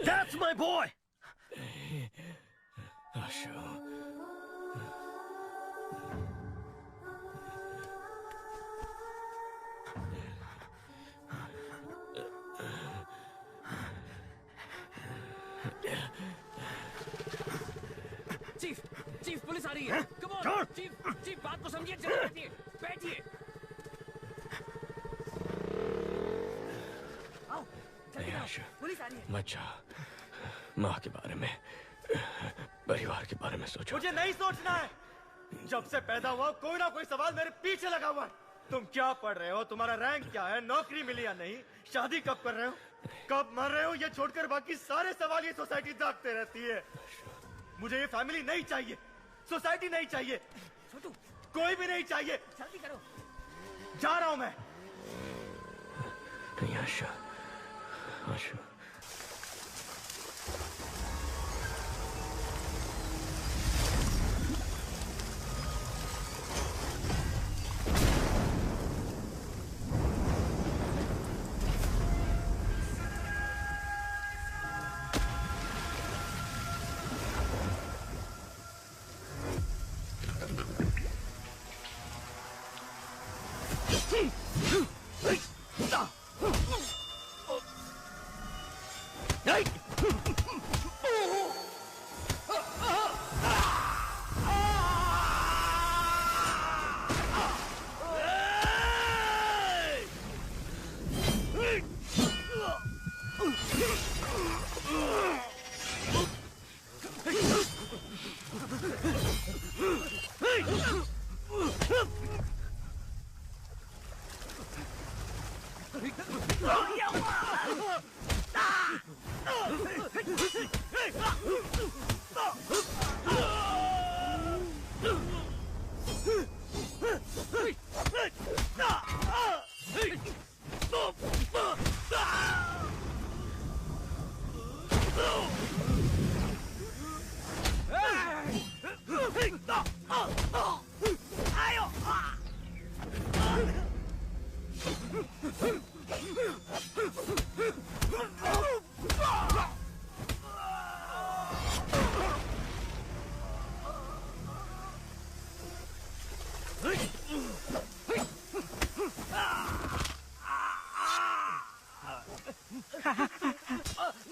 That's my boy! Ashu. Chief police आ रही है। कम ऑन चीफ बात को समझिए। चलिए बैठिए बैठिए। आओ जल्दी आओ, पुलिस आ रही है। मत जा, माँ के बारे में, परिवार के बारे में सोचो। मुझे नहीं सोचना है। जब से पैदा हुआ कोई ना कोई सवाल मेरे पीछे लगा हुआ है। तुम क्या पढ़ रहे हो, तुम्हारा रैंक क्या है, नौकरी मिली या नहीं, शादी कब कर रहे हो, कब मर रहे हो, ये छोड़कर बाकी सारे सवाल ये सोसाइटी दागते रहती है। मुझे ये फैमिली नहीं चाहिए, सोसाइटी नहीं चाहिए, छोटू कोई भी नहीं चाहिए। जल्दी करो। जा रहा हूं मैं। नहीं आशा, आशा।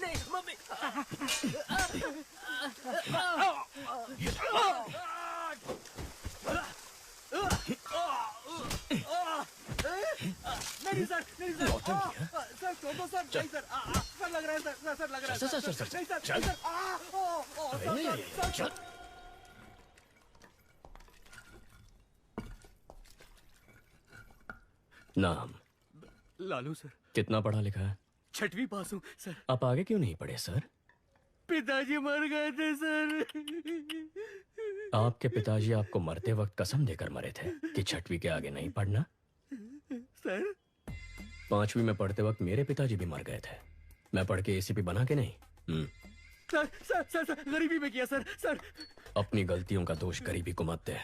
नहीं मम्मी। नहीं सर, नहीं सर, सर छोड़ो सर, नहीं सर, सर लग रहा है सर, सर लग रहा है सर, सर, सर, नहीं सर, चल। नहीं सर, चल। नाम? लालू सर। कितना पढ़ा लिखा है? 6वीं पास हूँ सर। आप आगे क्यों नहीं पढ़े सर? पिताजी मर गए थे सर। आपके पिताजी आपको मरते वक्त कसम देकर मरे थे कि 6वीं के आगे नहीं पढ़ना। सर 5वीं में पढ़ते वक्त मेरे पिताजी भी मर गए थे। मैं पढ़ के एसीपी बना के नहीं। सर सर सर सर गरीबी में किया सर। सर अपनी गलतियों का दोष गरीबी को मत दे।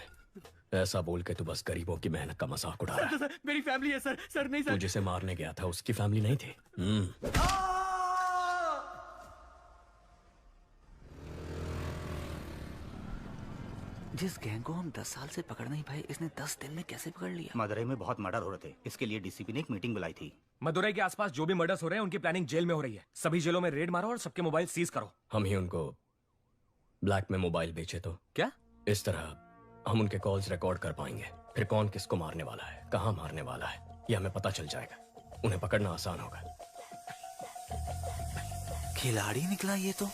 ऐसा बोल के तू बस गरीबों की मेहनत का मजाक उड़ा रहा है। सर मेरी फैमिली है सर। सर नहीं सर। तू जिसे मारने गया था उसकी फैमिली नहीं थी। जिस गैंग को हम 10 साल से पकड़ नहीं पाए, इसने 10 दिन में कैसे पकड़ लिया? मदुरई में बहुत मर्डर हो रहे थे, इसके लिए डीसीपी ने एक मीटिंग बुलाई थी। मदुरई के आसपास जो भी मर्डर्स हो रहे हैं उनकी प्लानिंग जेल में हो रही है। सभी जेलों में रेड मारो और सबके मोबाइल सीज करो। हम ही उनको ब्लैक में मोबाइल बेचे तो क्या? इस तरह हम उनके कॉल्स रिकॉर्ड कर पाएंगे। फिर कौन किसको मारने वाला है, कहाँ मारने वाला है, ये हमें पता चल जाएगा। उन्हें पकड़ना आसान होगा। खिलाड़ी निकला ये तो।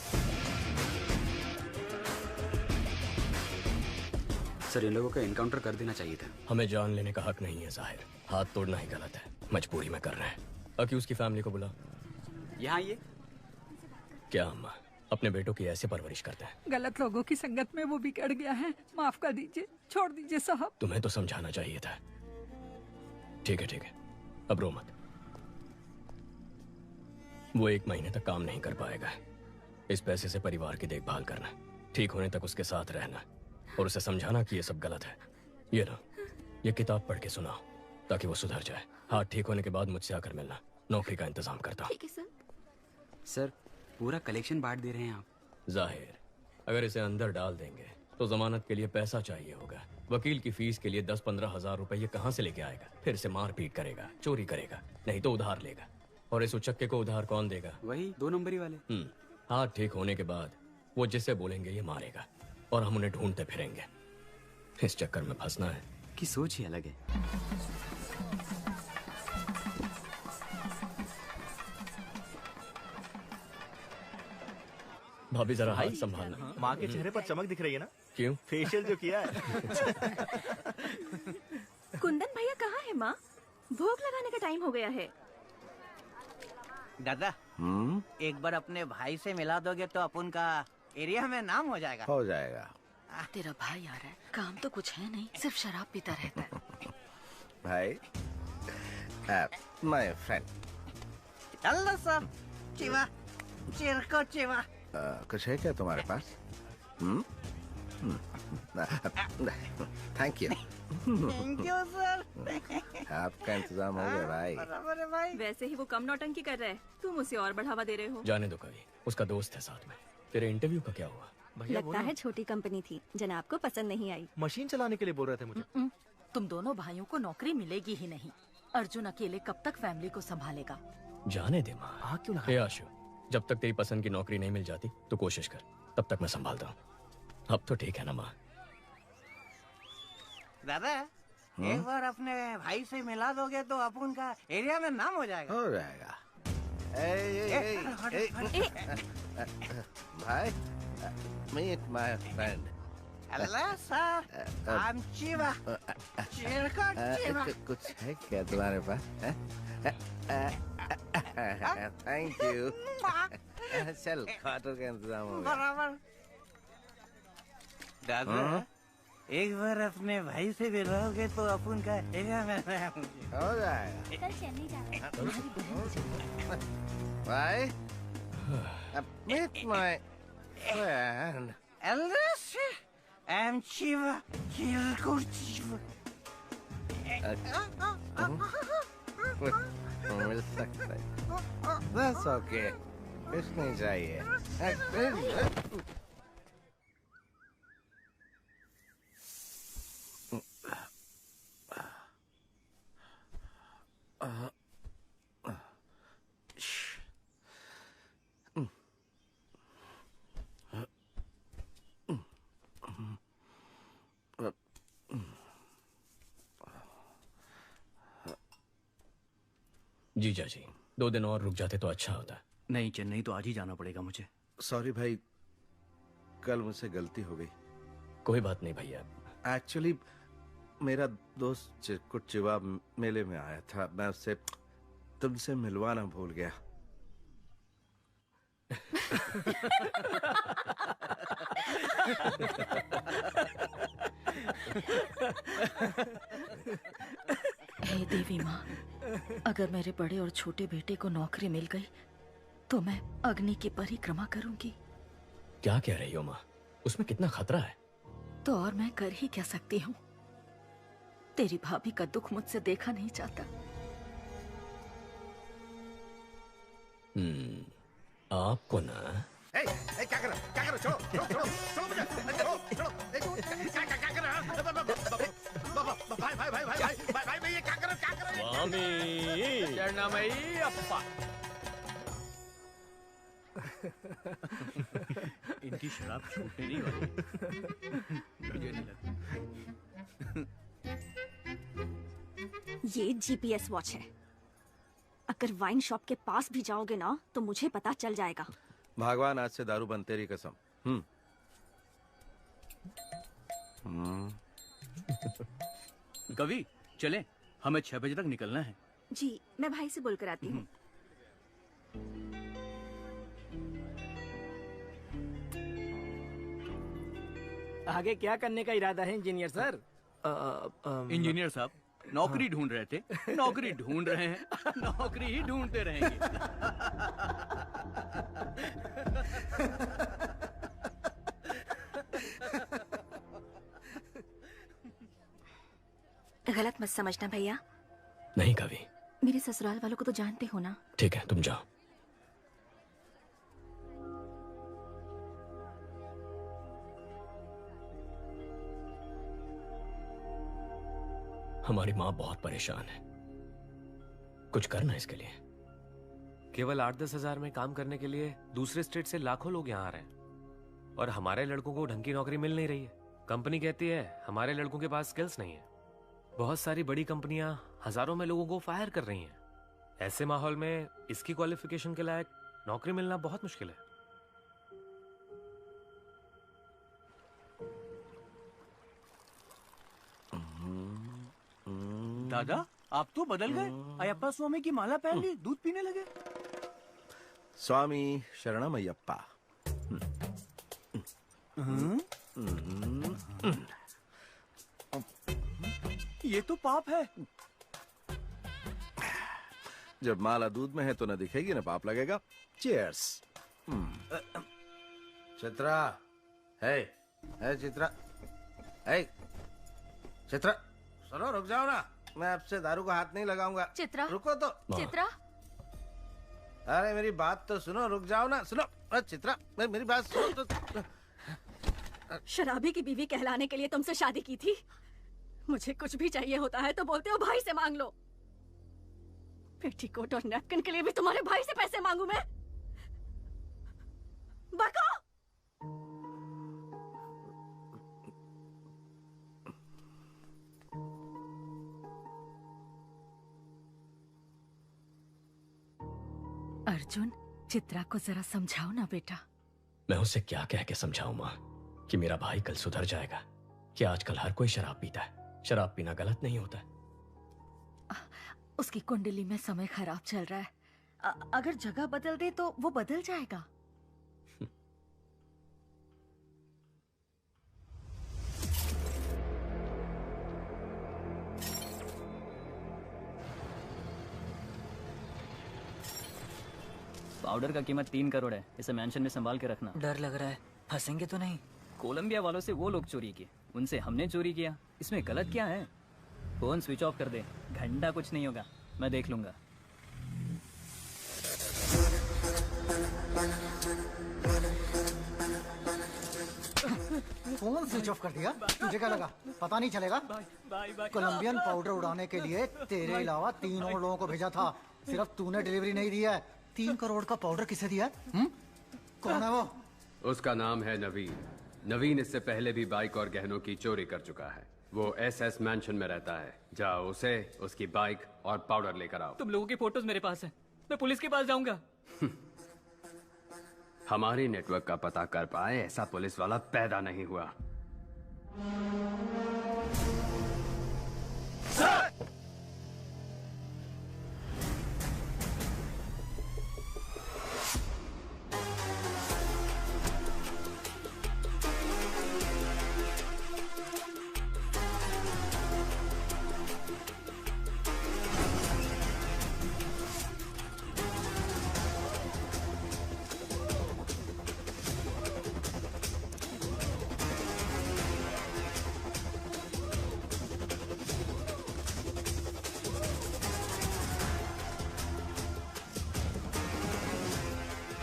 सर, इन लोगों का एनकाउंटर कर देना चाहिए था। हमें जान लेने का हक नहीं है जाहिर। हाथ तोड़ना ही गलत है। मजबूरी में कर रहे हैं। अक्यूज की फैमिली को बुला। यहाँ ये क्या अम्मा अपने बेटों की ऐसे परवरिश करते हैं? गलत लोगों की संगत में वो बिगड़ गया है। माफ कर दीजिए, छोड़ दीजिए साहब। तुम्हें तो समझाना चाहिए था। ठीक है, अब रो मत। वो 1 महीने तक काम नहीं कर पाएगा। इस पैसे से परिवार की देखभाल करना, ठीक होने तक उसके साथ रहना और उसे समझाना कि ये सब गलत है। ये लो, ये किताब पढ़ के सुनाओ ताकि वो सुधर जाए। हाथ ठीक होने के बाद मुझसे आकर मिलना। नौकरी का इंतजाम करता हूँ। ठीक है सर। सर, पूरा कलेक्शन बांट दे रहे हैं आप। जाहिर, अगर इसे अंदर डाल देंगे तो जमानत के लिए पैसा चाहिए होगा। वकील की फीस के लिए 10-15 हजार रुपए ये कहाँ से लेके आएगा? फिर से मारपीट करेगा, चोरी करेगा, नहीं तो उधार लेगा। और इस उचक्के को उधार कौन देगा? वही 2 नंबरी वाले। हाथ ठीक होने के बाद वो जिसे बोलेंगे ये मारेगा और हम उन्हें ढूंढते फिरेंगे। इस चक्कर में फंसना है की सोच ही अलग है। भाभी जरा हाथ संभालना। माँ के चेहरे पर चमक दिख रही है ना? क्यों? फेशियल जो किया है। कुंदन भैया कहाँ है माँ? भोग लगाने का टाइम हो गया है। दादा, एक बार अपने भाई से मिला दोगे तो अपन का एरिया में नाम हो जाएगा। हो जाएगा। तेरा भाई आ रहा है, काम तो कुछ है नहीं, सिर्फ शराब पीता रहता है। भाई, माय फ्रेंड। चलो सब चिवा, चिरको चिवा। कुछ है क्या तुम्हारे पास? Thank you. Thank you sir. आपका इंतजाम हो गया भाई। बराबर है भाई। वैसे ही वो कम नौटंकी कर रहा है, तुम उसे और बढ़ावा दे रहे हो। जाने दो कभी, उसका दोस्त है साथ में। तेरे इंटरव्यू का क्या हुआ? लगता है छोटी कंपनी थी, जनाब को पसंद नहीं आई। मशीन चलाने के लिए बोल रहे थे मुझे। तुम दोनों भाइयों को नौकरी मिलेगी ही नहीं। अर्जुन अकेले कब तक फैमिली को संभालेगा? जाने दे माँ। हाँ क्यों ना? हे आशु, जब तक तेरी पसंद की नौकरी नहीं मिल जाती तो कोशिश कर, तब तक मैं संभालता हूँ। अब तो ठीक है ना माँ? दादा, एक बार अपने भाई से मिला दोगे तो अपन का एरिया में नाम हो जाएगा। हो जाएगा। भाई, meet my friend. Hello sir, I'm चिवा। चिरको चिवा। कुछ है क्या तुम्हारे पास? Thank you. चल, खाटो का इंतजाम हो गया। बराबर। दादा, एक बार अपने भाई से मिलोगे तो अपन का एरिया में नाम हो जाएगा। कल चेन्नई जा रहे हैं। भाई, meet my friend. Hello sir, I'm चिवा। चिरको चिवा। मिल सकता है। That's okay. कुछ नहीं चाहिए। जीजा जी, 2 दिन और रुक जाते तो अच्छा होता। नहीं, चेन्नई तो आज ही जाना पड़ेगा मुझे। सॉरी भाई, कल मुझसे गलती हो गई। कोई बात नहीं भैया। एक्चुअली मेरा दोस्त कुछ चिवा मेले में आया था, मैं उससे तुमसे मिलवाना भूल गया। हे देवी माँ, अगर मेरे बड़े और छोटे बेटे को नौकरी मिल गई तो मैं अग्नि की परिक्रमा करूंगी। क्या कह रही हो माँ? उसमें कितना खतरा है। तो और मैं कर ही क्या सकती हूँ? तेरी भाभी का दुख मुझसे देखा नहीं जाता। आपको ना क्या कर रहा? छोड़ो, छोड़ो, छोड़ो, छोड़ो मुझे, छोड़ो, छोड़ो, क्या कर रहा? भाई, ये क्या कर रहा? स्वामी शरणमयी अप्पा। इनकी शराब छूटने नहीं वाली। मुझे नहीं लगता। ये जीपीएस वॉच है। अगर वाइन शॉप के पास भी जाओगे ना तो मुझे पता चल जाएगा। भगवान आज से दारू बंद, तेरी कसम। कवि चले, हमें 6 बजे तक निकलना है। जी मैं भाई से बोलकर आती हूँ। आगे क्या करने का इरादा है इंजीनियर सर? इंजीनियर साहब नौकरी ढूंढ रहे थे, नौकरी ढूंढ रहे हैं, नौकरी ही ढूंढते रहेंगे। गलत मत समझना भैया। नहीं कवि। मेरे ससुराल वालों को तो जानते हो ना। ठीक है तुम जाओ। हमारी माँ बहुत परेशान है, कुछ करना इसके लिए। केवल 8-10 हजार में काम करने के लिए दूसरे स्टेट से लाखों लोग यहाँ आ रहे हैं और हमारे लड़कों को ढंग की नौकरी मिल नहीं रही है। कंपनी कहती है हमारे लड़कों के पास स्किल्स नहीं है। बहुत सारी बड़ी कंपनियां हजारों में लोगों को फायर कर रही हैं। ऐसे माहौल में इसकी क्वालिफिकेशन के लायक नौकरी मिलना बहुत मुश्किल है। दादा आप तो बदल गए। अयप्पा स्वामी की माला पहन ली, दूध पीने लगे। स्वामी शरणमयप्पा। ये तो पाप है। जब माला दूध में है तो न दिखेगी न पाप लगेगा। चीयर्स। चित्रा है चित्रा, है चित्रा, सुनो रुक जाओ ना, मैं आपसे दारू का हाथ नहीं लगाऊंगा। चित्रा रुको तो। चित्रा अरे मेरी बात तो सुनो, रुक जाओ ना। सुनो चित्रा, मेरी बात सुनो तो। शराबी की बीवी कहलाने के लिए तुमसे शादी की थी। मुझे कुछ भी चाहिए होता है तो बोलते हो भाई से मांग लो। पेटीकोट और नैपकिन के लिए भी तुम्हारे भाई से पैसे मांगू मैं? बको! अर्जुन, चित्रा को जरा समझाओ ना बेटा। मैं उसे क्या कह के समझाऊं माँ कि मेरा भाई कल सुधर जाएगा, कि आजकल हर कोई शराब पीता है। शराब पीना गलत नहीं होता है। उसकी कुंडली में समय खराब चल रहा है। अगर जगह बदल दे तो वो बदल जाएगा। पाउडर का कीमत 3 करोड़ है। इसे मेंशन में संभाल के रखना। डर लग रहा है, फंसेंगे तो नहीं? कोलंबिया वालों से वो लोग चोरी किए, उनसे हमने चोरी किया। इसमें गलत क्या है? फोन स्विच ऑफ कर दे, घंटा कुछ नहीं होगा, मैं देख लूंगा। फोन स्विच ऑफ कर दिया? तुझे क्या लगा पता नहीं चलेगा? कोलंबियन पाउडर उड़ाने के लिए तेरे अलावा 3 और लोगों को भेजा था, सिर्फ तूने डिलीवरी नहीं दी है। 3 करोड़ का पाउडर किसे दिया? कौन है वो? उसका नाम है नवीन। नवीन इससे पहले भी बाइक और गहनों की चोरी कर चुका है। वो SS मैंशन में रहता है। जाओ उसे, उसकी बाइक और पाउडर लेकर आओ। तुम लोगों की फोटोज मेरे पास है, मैं पुलिस के पास जाऊंगा। हमारी नेटवर्क का पता कर पाए ऐसा पुलिस वाला पैदा नहीं हुआ।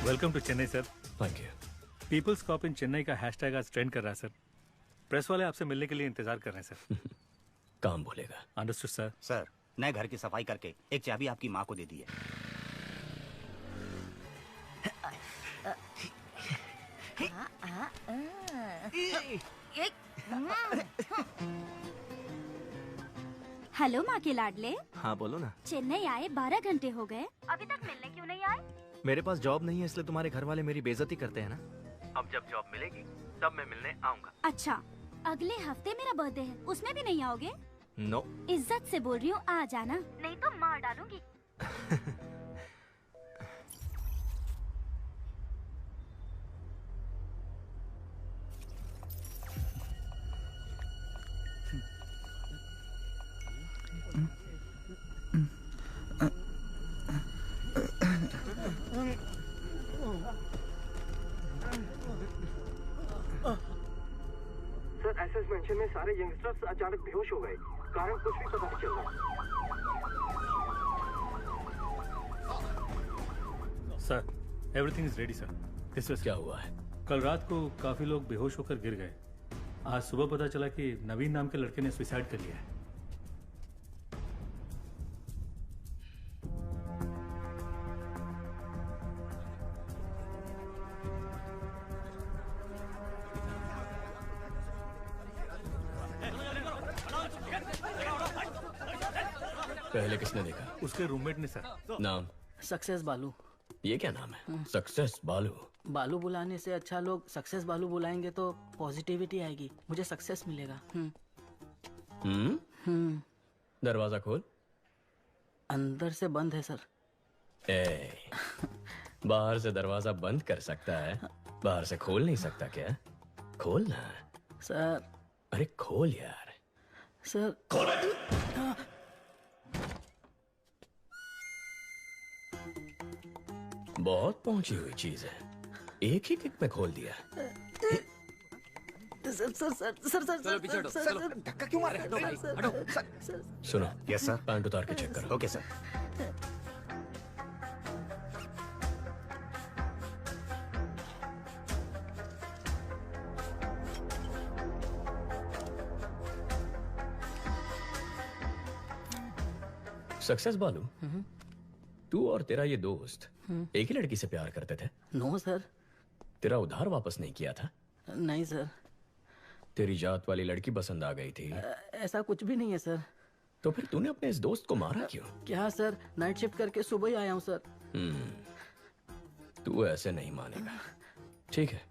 Welcome to Chennai sir. Thank you. People's cop in Chennai का हैशटैग आज ट्रेंड कर रहा है सर। प्रेस वाले आपसे मिलने के लिए इंतजार कर रहे हैं सर। काम बोलेगा। Understood sir. सर नए घर की सफाई करके एक चाबी आपकी माँ को दे दी है। हेलो माँ के लाडले। हाँ बोलो ना। चेन्नई आए 12 घंटे हो गए, अभी तक मिलने क्यों नहीं आए? मेरे पास जॉब नहीं है इसलिए तुम्हारे घर वाले मेरी बेइज्जती करते हैं ना। अब जब जॉब मिलेगी तब मैं मिलने आऊंगा। अच्छा, अगले हफ्ते मेरा बर्थडे है, उसमें भी नहीं आओगे? नो। इज्जत से बोल रही हूँ, आ जाना, नहीं तो मार डालूंगी। सर, एसएस मेंशन में सारे यंगस्टर्स अचानक बेहोश हो गए। कारण कुछ भी पता नहीं चल रहा। Sir, everything is ready sir. This was क्या हुआ है? कल रात को काफी लोग बेहोश होकर गिर गए। आज सुबह पता चला कि नवीन नाम के लड़के ने सुसाइड कर लिया है। पहले किसने देखा? उसके रूममेट ने सर। नाम? सक्सेस बालू। ये क्या नाम है? सक्सेस बालू। बालू बुलाने से अच्छा लोग सक्सेस बालू बुलाएंगे तो पॉजिटिविटी आएगी, मुझे सक्सेस मिलेगा। दरवाजा खोल। अंदर से बंद है सर। बाहर से दरवाजा बंद कर सकता है, बाहर से खोल नहीं सकता क्या? खोल ना सर। अरे खोल यार। सर बहुत पहुंची हुई चीज है, एक ही किक में खोल दिया। Sir sir sir sir sir चलो पीछे हटो, चलो। धक्का क्यों मार रहे हो? सुनो। Yes sir. पैंट उतार के चेक करो। Okay sir. सक्सेस बालू, तू और तेरा ये दोस्त एक ही लड़की से प्यार करते थे? No sir. तेरा उधार वापस नहीं किया था? नहीं सर। तेरी जात वाली लड़की पसंद आ गई थी? ऐसा कुछ भी नहीं है सर। तो फिर तूने अपने इस दोस्त को मारा क्यों? क्या सर, नाइट शिफ्ट करके सुबह ही आया हूँ सर। तू ऐसे नहीं मानेगा। ठीक है,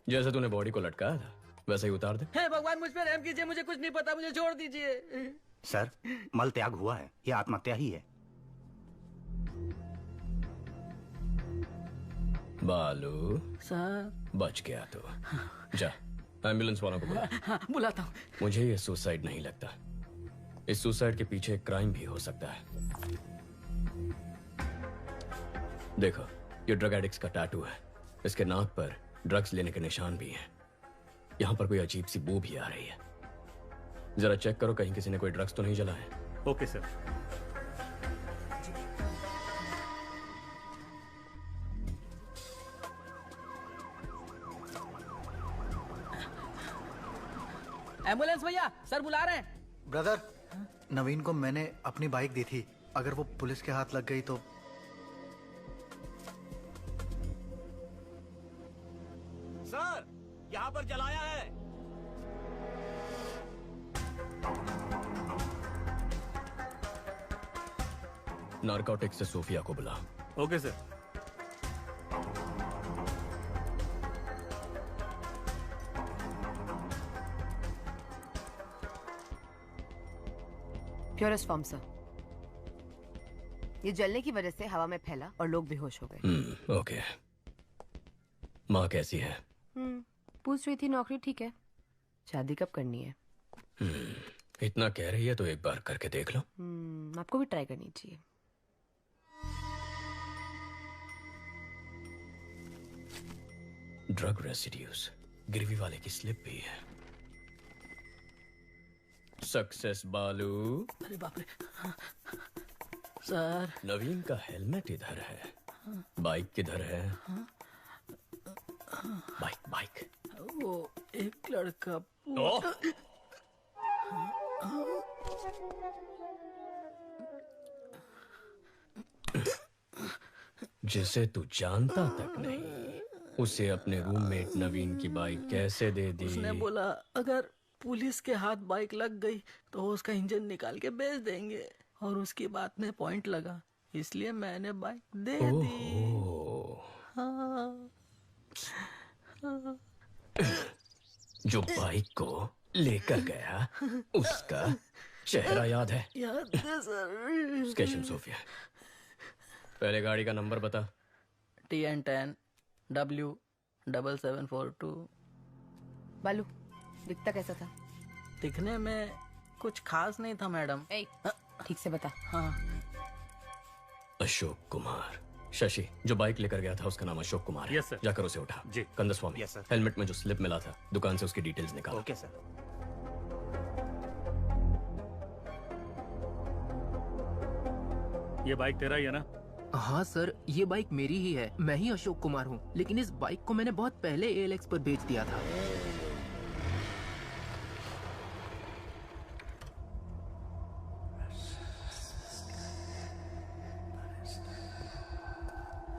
जैसे तूने बॉडी को लटकाया था वैसे ही उतार दे। हे भगवान, मुझ पर रहम कीजिए, मुझे कुछ नहीं पता, मुझे छोड़ दीजिए। सर, मल त्याग हुआ है, ये आत्महत्या ही है। बालू सर। बच गया तो जा एम्बुलेंस वालों को बुला। हाँ, बुलाता हूँ। मुझे ये सुसाइड नहीं लगता, इस सुसाइड के पीछे क्राइम भी हो सकता है। देखो, ये ड्रग एडिक्ट्स का टैटू है, इसके नाक पर ड्रग्स लेने के निशान भी हैं। यहाँ पर कोई अजीब सी बू भी आ रही है, जरा चेक करो कहीं किसी ने कोई ड्रग्स तो नहीं जला है। Okay sir. एम्बुलेंस भैया, सर बुला रहे हैं। ब्रदर, नवीन को मैंने अपनी बाइक दी थी, अगर वो पुलिस के हाथ लग गई तो। सर, यहाँ पर जलाया है। नारकोटिक्स से सोफिया को बुला। Okay sir. Purest form sir. ये जलने की वजह से हवा में फैला और लोग बेहोश हो गए। ओके। माँ कैसी है? पूछ रही थी, नौकरी ठीक है। शादी कब करनी है? इतना कह रही है तो एक बार करके देख लो। आपको भी ट्राई करनी चाहिए। ड्रग रेसिड्यूज, गिरवी वाले की स्लिप भी है। सक्सेस बालू। अरे बाप रे। सर, नवीन का हेलमेट इधर है, बाइक किधर है? Bike bike. वो एक लड़का जिसे तू जानता तक नहीं, उसे अपने रूममेट नवीन की बाइक कैसे दे दी? उसने बोला अगर पुलिस के हाथ बाइक लग गई तो उसका इंजन निकाल के बेच देंगे, और उसकी बात में पॉइंट लगा, इसलिए मैंने बाइक दे दी। हाँ। हाँ। जो बाइक को लेकर गया उसका चेहरा याद है? याद है सर। स्केशम सोफिया, पहले गाड़ी का नंबर बता। TN10 W7742। बालू, दिखता कैसा था? दिखने में कुछ खास नहीं था मैडम। ठीक से बता। हाँ। अशोक कुमार। शशि, जो बाइक लेकर गया था उसका नाम अशोक कुमार है। Yes sir. जाकर उसे उठा। जी। Kandaswamy, yes sir. हेलमेट में जो स्लिप मिला था दुकान से उसकी डिटेल्स निकाल। Okay sir. ये बाइक तेरा ही है ना? हाँ सर, ये बाइक मेरी ही है। मैं ही अशोक कुमार हूँ, लेकिन इस बाइक को मैंने बहुत पहले ALX पर बेच दिया था।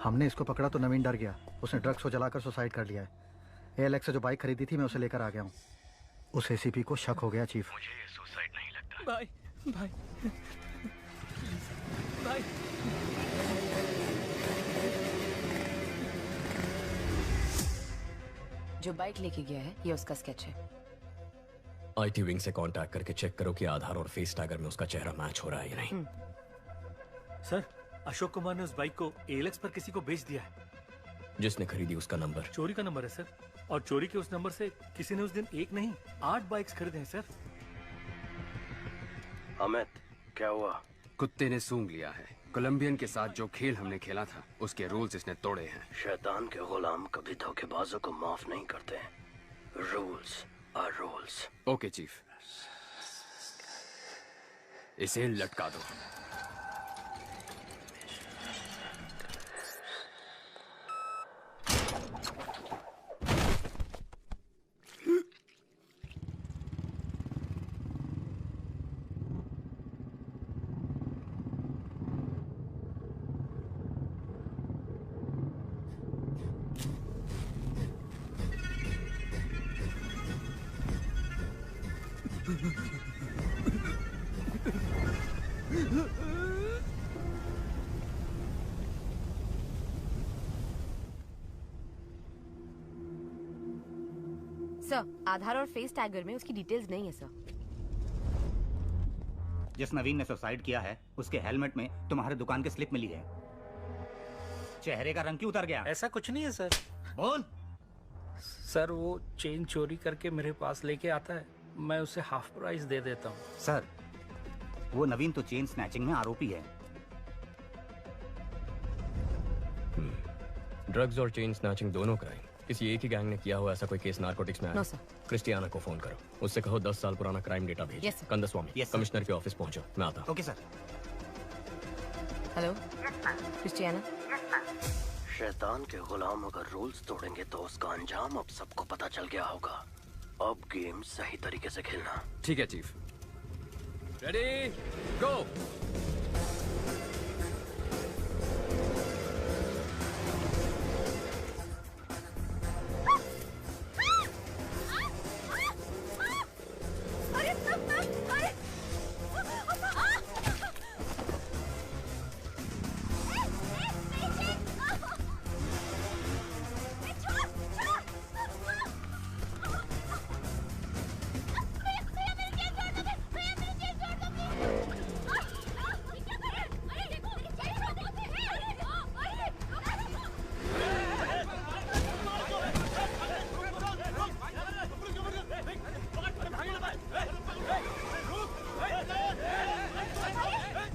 हमने इसको पकड़ा तो नवीन डर गया, उसने ड्रग्स को जलाकर सुसाइड कर लिया है। ALX से जो बाइक खरीदी थी मैं उसे लेकर आ गया हूँ। उस ACP को शक हो गया चीफ। मुझे ये सुसाइड नहीं लगता। भाई भाई भाई। जो बाइक लेके गया है ये उसका स्केच है। IT विंग से कांटेक्ट करके चेक करो कि आधार और फेस टैगर में उसका चेहरा मैच हो रहा है या नहीं। सर, अशोक कुमार ने उस बाइक को ALX पर किसी को बेच दिया है। जिसने खरीदी उसका नंबर? चोरी का नंबर है सर, और चोरी के उस नंबर से किसी ने उस दिन एक नहीं 8 बाइक्स खरीदे हैं सर। अमित, क्या हुआ? कुत्ते ने सूंघ लिया है। कोलंबियन के साथ जो खेल हमने खेला था उसके रूल्स इसने तोड़े हैं। शैतान के गुलाम कभी धोखेबाजों को माफ नहीं करते। Rules are rules. Okay chief, इसे लटका दो। सर, आधार और फेस टैगर में उसकी डिटेल्स नहीं है सर। जिस नवीन ने सुसाइड किया है उसके हेलमेट में तुम्हारे दुकान की स्लिप मिली है। चेहरे का रंग क्यों उतर गया? ऐसा कुछ नहीं है सर। बोल। सर, वो चेन चोरी करके मेरे पास लेके आता है, मैं उसे हाफ प्राइस दे देता हूँ। सर, वो नवीन तो चेन स्नैचिंग में आरोपी है। ड्रग्स और चेन स्नैचिंग दोनों क्राइम किसी एक ही गैंग ने किया हुआ ऐसा कोई केस नारकोटिक्स में आया? No sir. क्रिस्टियाना को फोन करो, उससे कहो 10 साल पुराना क्राइम डेटा भेजो। Yes, sir. Kandaswamy, Yes, sir. Commissioner के ऑफिस पहुंचो, मैं आता हूं। Okay sir. Hello Christiana. शैतान के गुलाम अगर रूल्स तोड़ेंगे तो उसका अंजाम अब सबको पता चल गया होगा। अब गेम सही तरीके से खेलना। ठीक है चीफ। रेडी, गो।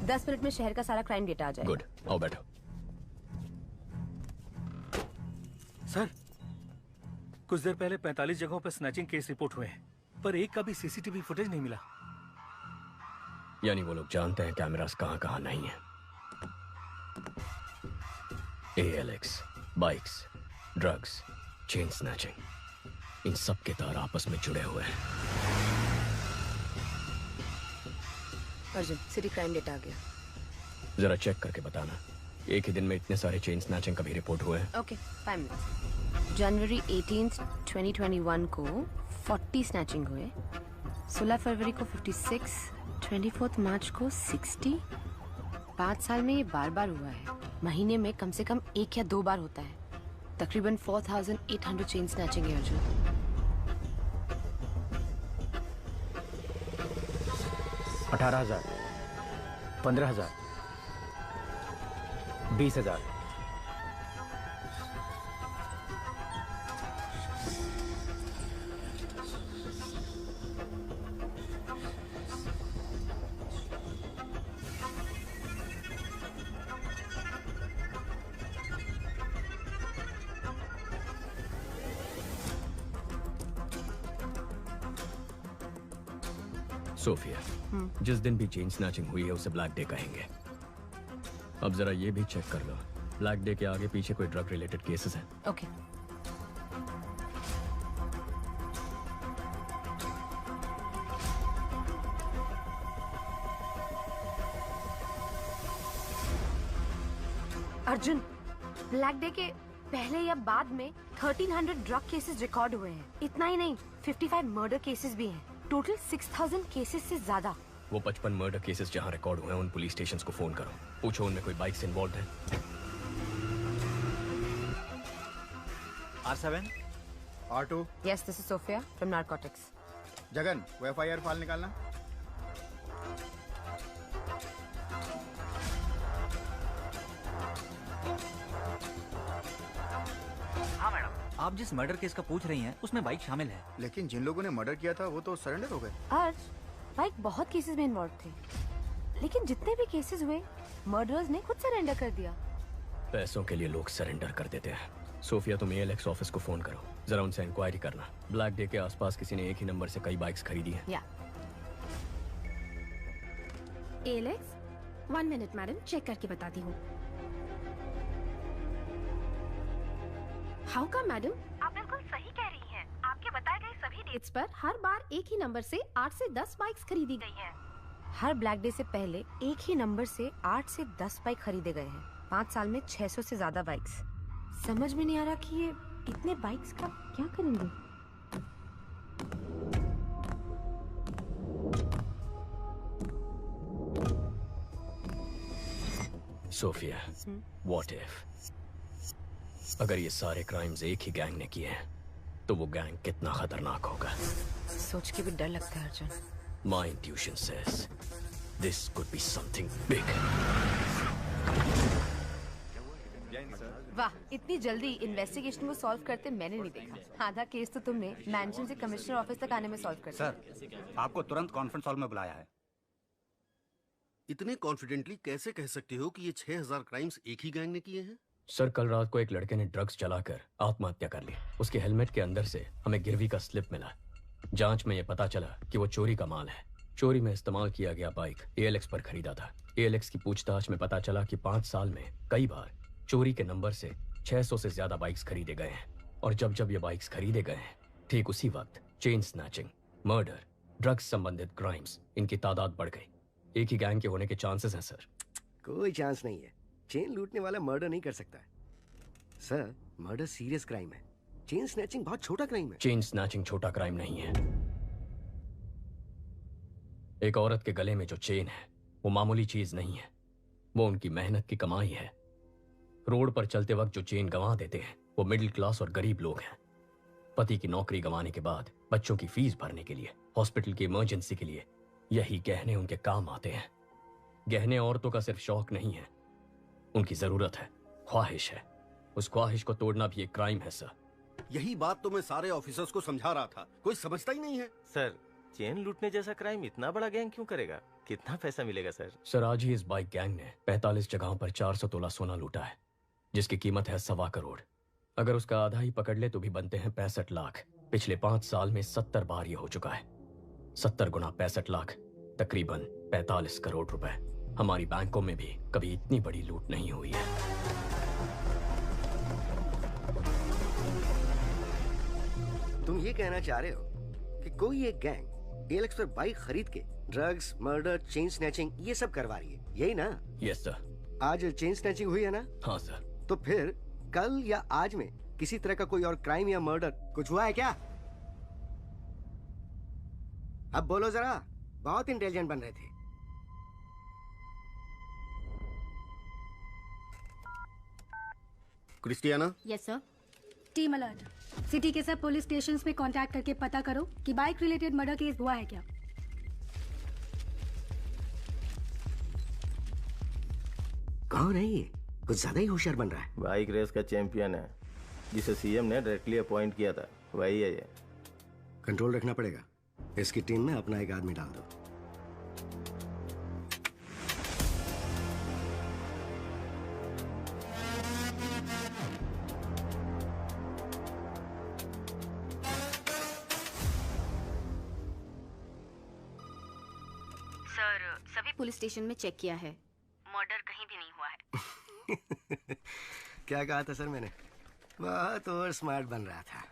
दस मिनट में शहर का सारा क्राइम डेटा आ जाएगा। गुड, आओ बैठो। सर, कुछ देर पहले 45 जगहों पर स्नैचिंग केस रिपोर्ट हुए हैं, पर एक का भी CCTV फुटेज नहीं मिला। यानी वो लोग जानते हैं कैमरास कहां कहां नहीं है। ALX, bikes, drugs, chain snatching, इन सब के तार आपस में जुड़े हुए हैं। अर्जुन, सिटी क्राइम डेटा आ गया। जरा चेक करके बताना। एक ही दिन में इतने सारे चेन स्नैचिंग कभी रिपोर्ट हुए हैं? Okay 5 minutes. जनवरी 18, 2021 को 40 स्नैचिंग हुए, 16 फरवरी को 56, 24 मार्च को 60। 5 साल में ये बार बार हुआ है। महीने में कम से कम 1 या 2 बार होता है। तकरीबन 4800 चेन स्नैचिंग है अर्जुन। 18,000, 15,000, 20,000। सोफिया, जिस दिन भी चेन स्नैचिंग हुई है उसे ब्लैक डे कहेंगे। अब जरा ये भी चेक कर लो, ब्लैक डे के आगे पीछे कोई ड्रग रिलेटेड केसेस हैं? ओके। अर्जुन, ब्लैक डे के पहले या बाद में 1300 ड्रग केसेस रिकॉर्ड हुए हैं। इतना ही नहीं, 55 मर्डर केसेस भी हैं। टोटल 6000 केसेस से ज्यादा। वो 55 मर्डर केसेस जहाँ रिकॉर्ड हुए हैं उन पुलिस स्टेशंस को फोन करो, पूछो उनमें कोई बाइक्स इन्वॉल्व है। R7, R2। Yes, this is Sophia from Narcotics. Jagan, वो FIR फाइल निकालना। हाँ मैडम। आप जिस मर्डर केस का पूछ रही हैं उसमें बाइक शामिल है। लेकिन जिन लोगों ने मर्डर किया था वो तो सरेंडर हो गए। आज बाइक बहुत केसेस में इन्वॉल्व थे, लेकिन जितने भी केसेस हुए मर्डरर्स ने खुद सरेंडर कर दिया। पैसों के लिए लोग सरेंडर कर देते हैं। सोफिया, तुम ALX ऑफिस को फोन करो, जरा उनसे इंक्वायरी करना। ब्लैक डे के आसपास किसी ने एक ही नंबर से कई बाइक्स खरीदी हैं। या ALX, 1 मिनट मैडम, चेक करके बताती हूँ। हाउ का मैडम? आप बिल्कुल सही कह रही हैं। आपके बताए गए सभी डेट्स पर हर बार एक ही नंबर से 8 से 10 बाइक्स खरीदी गई हैं। हर ब्लैक डे से पहले एक ही नंबर से 8 से 10 बाइक खरीदे गए हैं। 5 साल में 600 से ज्यादा बाइक्स। समझ में नहीं आ रहा कि ये इतने बाइक्स का क्या करेंगे। सोफिया, व्हाट इफ अगर ये सारे क्राइम्स एक ही गैंग ने किए हैं तो वो गैंग कितना खतरनाक होगा। सोच के भी डर लगता है Arjun. My intuition says this could be something big. वाह, इतनी जल्दी इन्वेस्टिगेशन को सॉल्व करते मैंने नहीं देखा। आधा केस तो तुमने मैंशन से कमिश्नर ऑफिस तक आने में सॉल्व कर दिया। सर, आपको तुरंत कॉन्फ्रेंस हॉल में बुलाया है। इतने कॉन्फिडेंटली कैसे कह सकते हो कि ये 6000 क्राइम्स एक ही गैंग ने किए हैं? सर, कल रात को एक लड़के ने ड्रग्स चलाकर आत्महत्या कर ली। उसके हेलमेट के अंदर से हमें गिरवी का स्लिप मिला। जांच में यह पता चला कि वो चोरी का माल है। चोरी में इस्तेमाल किया गया बाइक ALX पर खरीदा था। ALX की पूछताछ में पता चला कि 5 साल में कई बार चोरी के नंबर से 600 से ज्यादा बाइक्स खरीदे गए हैं। और जब जब ये बाइक्स खरीदे गए हैं, ठीक उसी वक्त चेन स्नैचिंग, मर्डर, ड्रग्स संबंधित क्राइम्स, इनकी तादाद बढ़ गई। एक ही गैंग के होने के चांसेस हैं सर। कोई चांस नहीं है। चेन लूटने वाला मर्डर नहीं कर सकता है सर। मर्डर सीरियस क्राइम है। चेन स्नैचिंग बहुत छोटा क्राइम है। चेन स्नैचिंग छोटा क्राइम नहीं है। एक औरत के गले में जो चेन है वो मामूली चीज नहीं है, वो उनकी मेहनत की कमाई है। रोड पर चलते वक्त जो चेन गंवा देते हैं वो मिडिल क्लास और गरीब लोग हैं। पति की नौकरी गंवाने के बाद बच्चों की फीस भरने के लिए, हॉस्पिटल की इमरजेंसी के लिए यही गहने उनके काम आते हैं। गहने औरतों का सिर्फ शौक नहीं है, उनकी जरूरत है, ख्वाहिश है। उस ख्वाहिश को तोड़ना भी एक क्राइम है सर। यही बात तो मैं सारे ऑफिसर्स को समझा रहा था, कोई समझता ही नहीं है। सर, चेन लूटने जैसा क्राइम इतना बड़ा गैंग क्यों करेगा? कितना पैसा मिलेगा सर? सर, आज ही इस बाइक गैंग ने 45 जगहों पर 400 तोला सोना लूटा है, जिसकी कीमत है 1.25 करोड़। अगर उसका आधा ही पकड़ ले तो भी बनते हैं 65 लाख। पिछले 5 साल में 70 बार ये हो चुका है। 70 गुना 65 लाख, तकरीबन 45 करोड़ रुपए। हमारी बैंकों में भी कभी इतनी बड़ी लूट नहीं हुई है। तुम ये कहना चाह रहे हो कि कोई एक गैंग ALX पर बाइक खरीद के ड्रग्स, मर्डर, चेन स्नैचिंग ये सब करवा रही है, यही ना? Yes sir. आज चेन स्नैचिंग हुई है ना? हाँ सर। तो फिर कल या आज में किसी तरह का कोई और क्राइम या मर्डर कुछ हुआ है क्या? अब बोलो जरा, बहुत इंटेलिजेंट बन रहे थे। Christiana? Yes sir. Team alert, city के सब पुलिस स्टेशंस में कांटेक्ट करके पता करो कि बाइक रिलेटेड मर्डर केस हुआ है क्या। कौन है ये? कुछ ज्यादा ही होशियार बन रहा है। बाइक रेस का चैंपियन है, जिसे सीएम ने डायरेक्टली अपॉइंट किया था, वही है ये। कंट्रोल रखना पड़ेगा। इसकी टीम में अपना एक आदमी डाल दो। सर, सभी पुलिस स्टेशन में चेक किया है, मर्डर कहीं भी नहीं हुआ है। क्या कहा था सर मैंने? बहुत और स्मार्ट बन रहा था।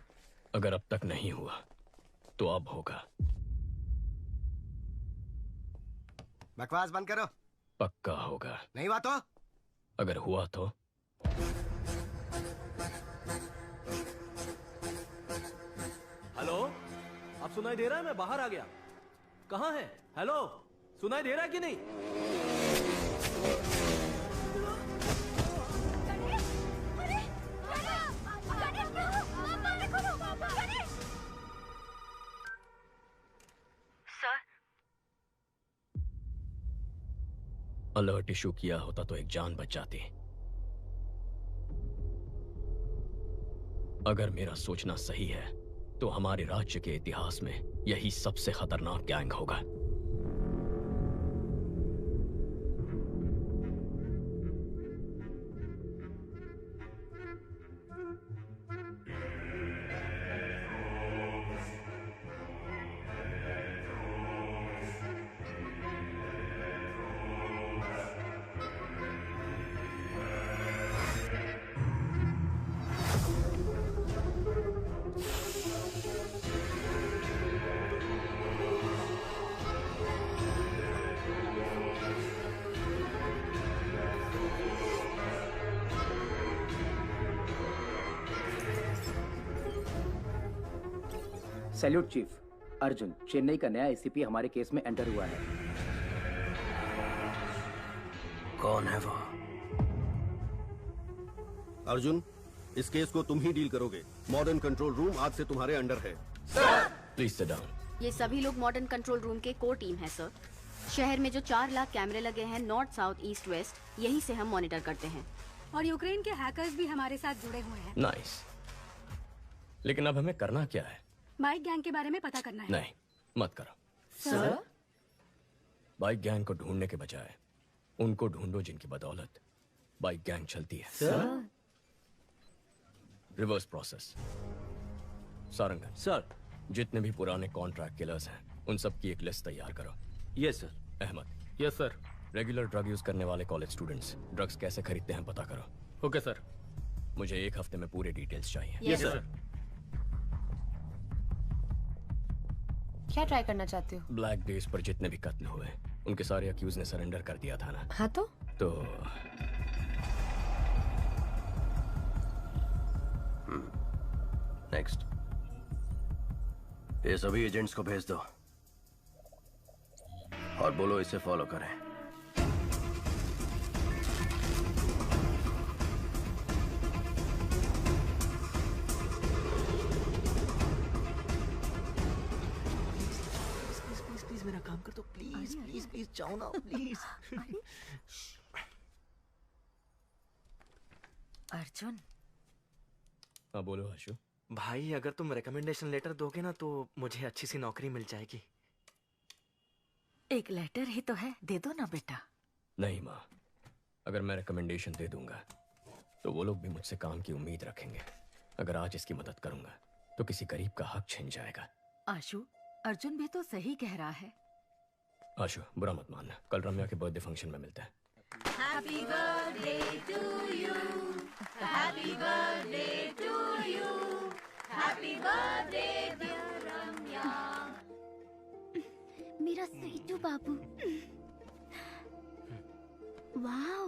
अगर अब तक नहीं हुआ तो अब होगा। बकवास बंद करो। पक्का होगा। नहीं हुआ तो? अगर हुआ तो? हेलो, अब सुनाई दे रहा है? मैं बाहर आ गया। कहाँ है? हेलो, सुनाई दे रहा है कि नहीं? अलर्ट इशू किया होता तो एक जान बच जाती। अगर मेरा सोचना सही है तो हमारे राज्य के इतिहास में यही सबसे खतरनाक गैंग होगा। Salute chief. अर्जुन, चेन्नई का नया एसीपी हमारे केस में एंटर हुआ है। कौन है वो? अर्जुन, इस केस को तुम ही डील करोगे। मॉडर्न कंट्रोल रूम आज से तुम्हारे अंडर है। Please sit down. ये सभी लोग मॉडर्न कंट्रोल रूम के कोर टीम है सर। शहर में जो 4 लाख कैमरे लगे हैं नॉर्थ, साउथ, ईस्ट, वेस्ट, यही से हम मॉनिटर करते हैं। और यूक्रेन के हैकर्स भी हमारे साथ जुड़े हुए हैं। नाइस। लेकिन अब हमें करना क्या है? बाइक गैंग के बारे में पता करना है। नहीं, मत करो। सर? बाइक गैंग को ढूंढने के बजाय उनको ढूंढो जिनकी बदौलत बाइक गैंग चलती है। Sir? Reverse process. Sarangan sir, जितने भी पुराने कॉन्ट्रैक्ट किलर्स हैं उन सब की एक लिस्ट तैयार करो। Yes sir. Ahmed. Yes sir. Regular drug use करने वाले कॉलेज स्टूडेंट्स ड्रग्स कैसे खरीदते हैं पता करो। Okay sir. मुझे 1 हफ्ते में पूरे डिटेल्स चाहिए। Yes sir. क्या ट्राई करना चाहते हो? ब्लैक डेज पर जितने भी कत्ल हुए उनके सारे अक्यूज ने सरेंडर कर दिया था ना। हाँ तो नेक्स्ट। ये सभी एजेंट्स को भेज दो और बोलो इसे फॉलो करें। प्लीज मेरा काम कर दो, प्लीज प्लीज प्लीज जाओ ना प्लीज। अर्जुन। हाँ बोलो आशु। भाई अगर तुम रिकमेंडेशन लेटर दोगे ना तो मुझे अच्छी सी नौकरी मिल जाएगी। एक लेटर ही तो है, दे दो ना बेटा। नहीं माँ, अगर मैं रिकमेंडेशन दे दूंगा तो वो लोग भी मुझसे काम की उम्मीद रखेंगे। अगर आज इसकी मदद करूंगा तो किसी गरीब का हक छिन जाएगा। आशु, अर्जुन भी तो सही कह रहा है। आशु बुरा मत मानना, कल रम्या के बर्थडे फंक्शन में मिलते हैं। Happy birthday to you. Happy birthday to you. Happy birthday dear Ramya. मेरा सईटू बाबू। वाओ,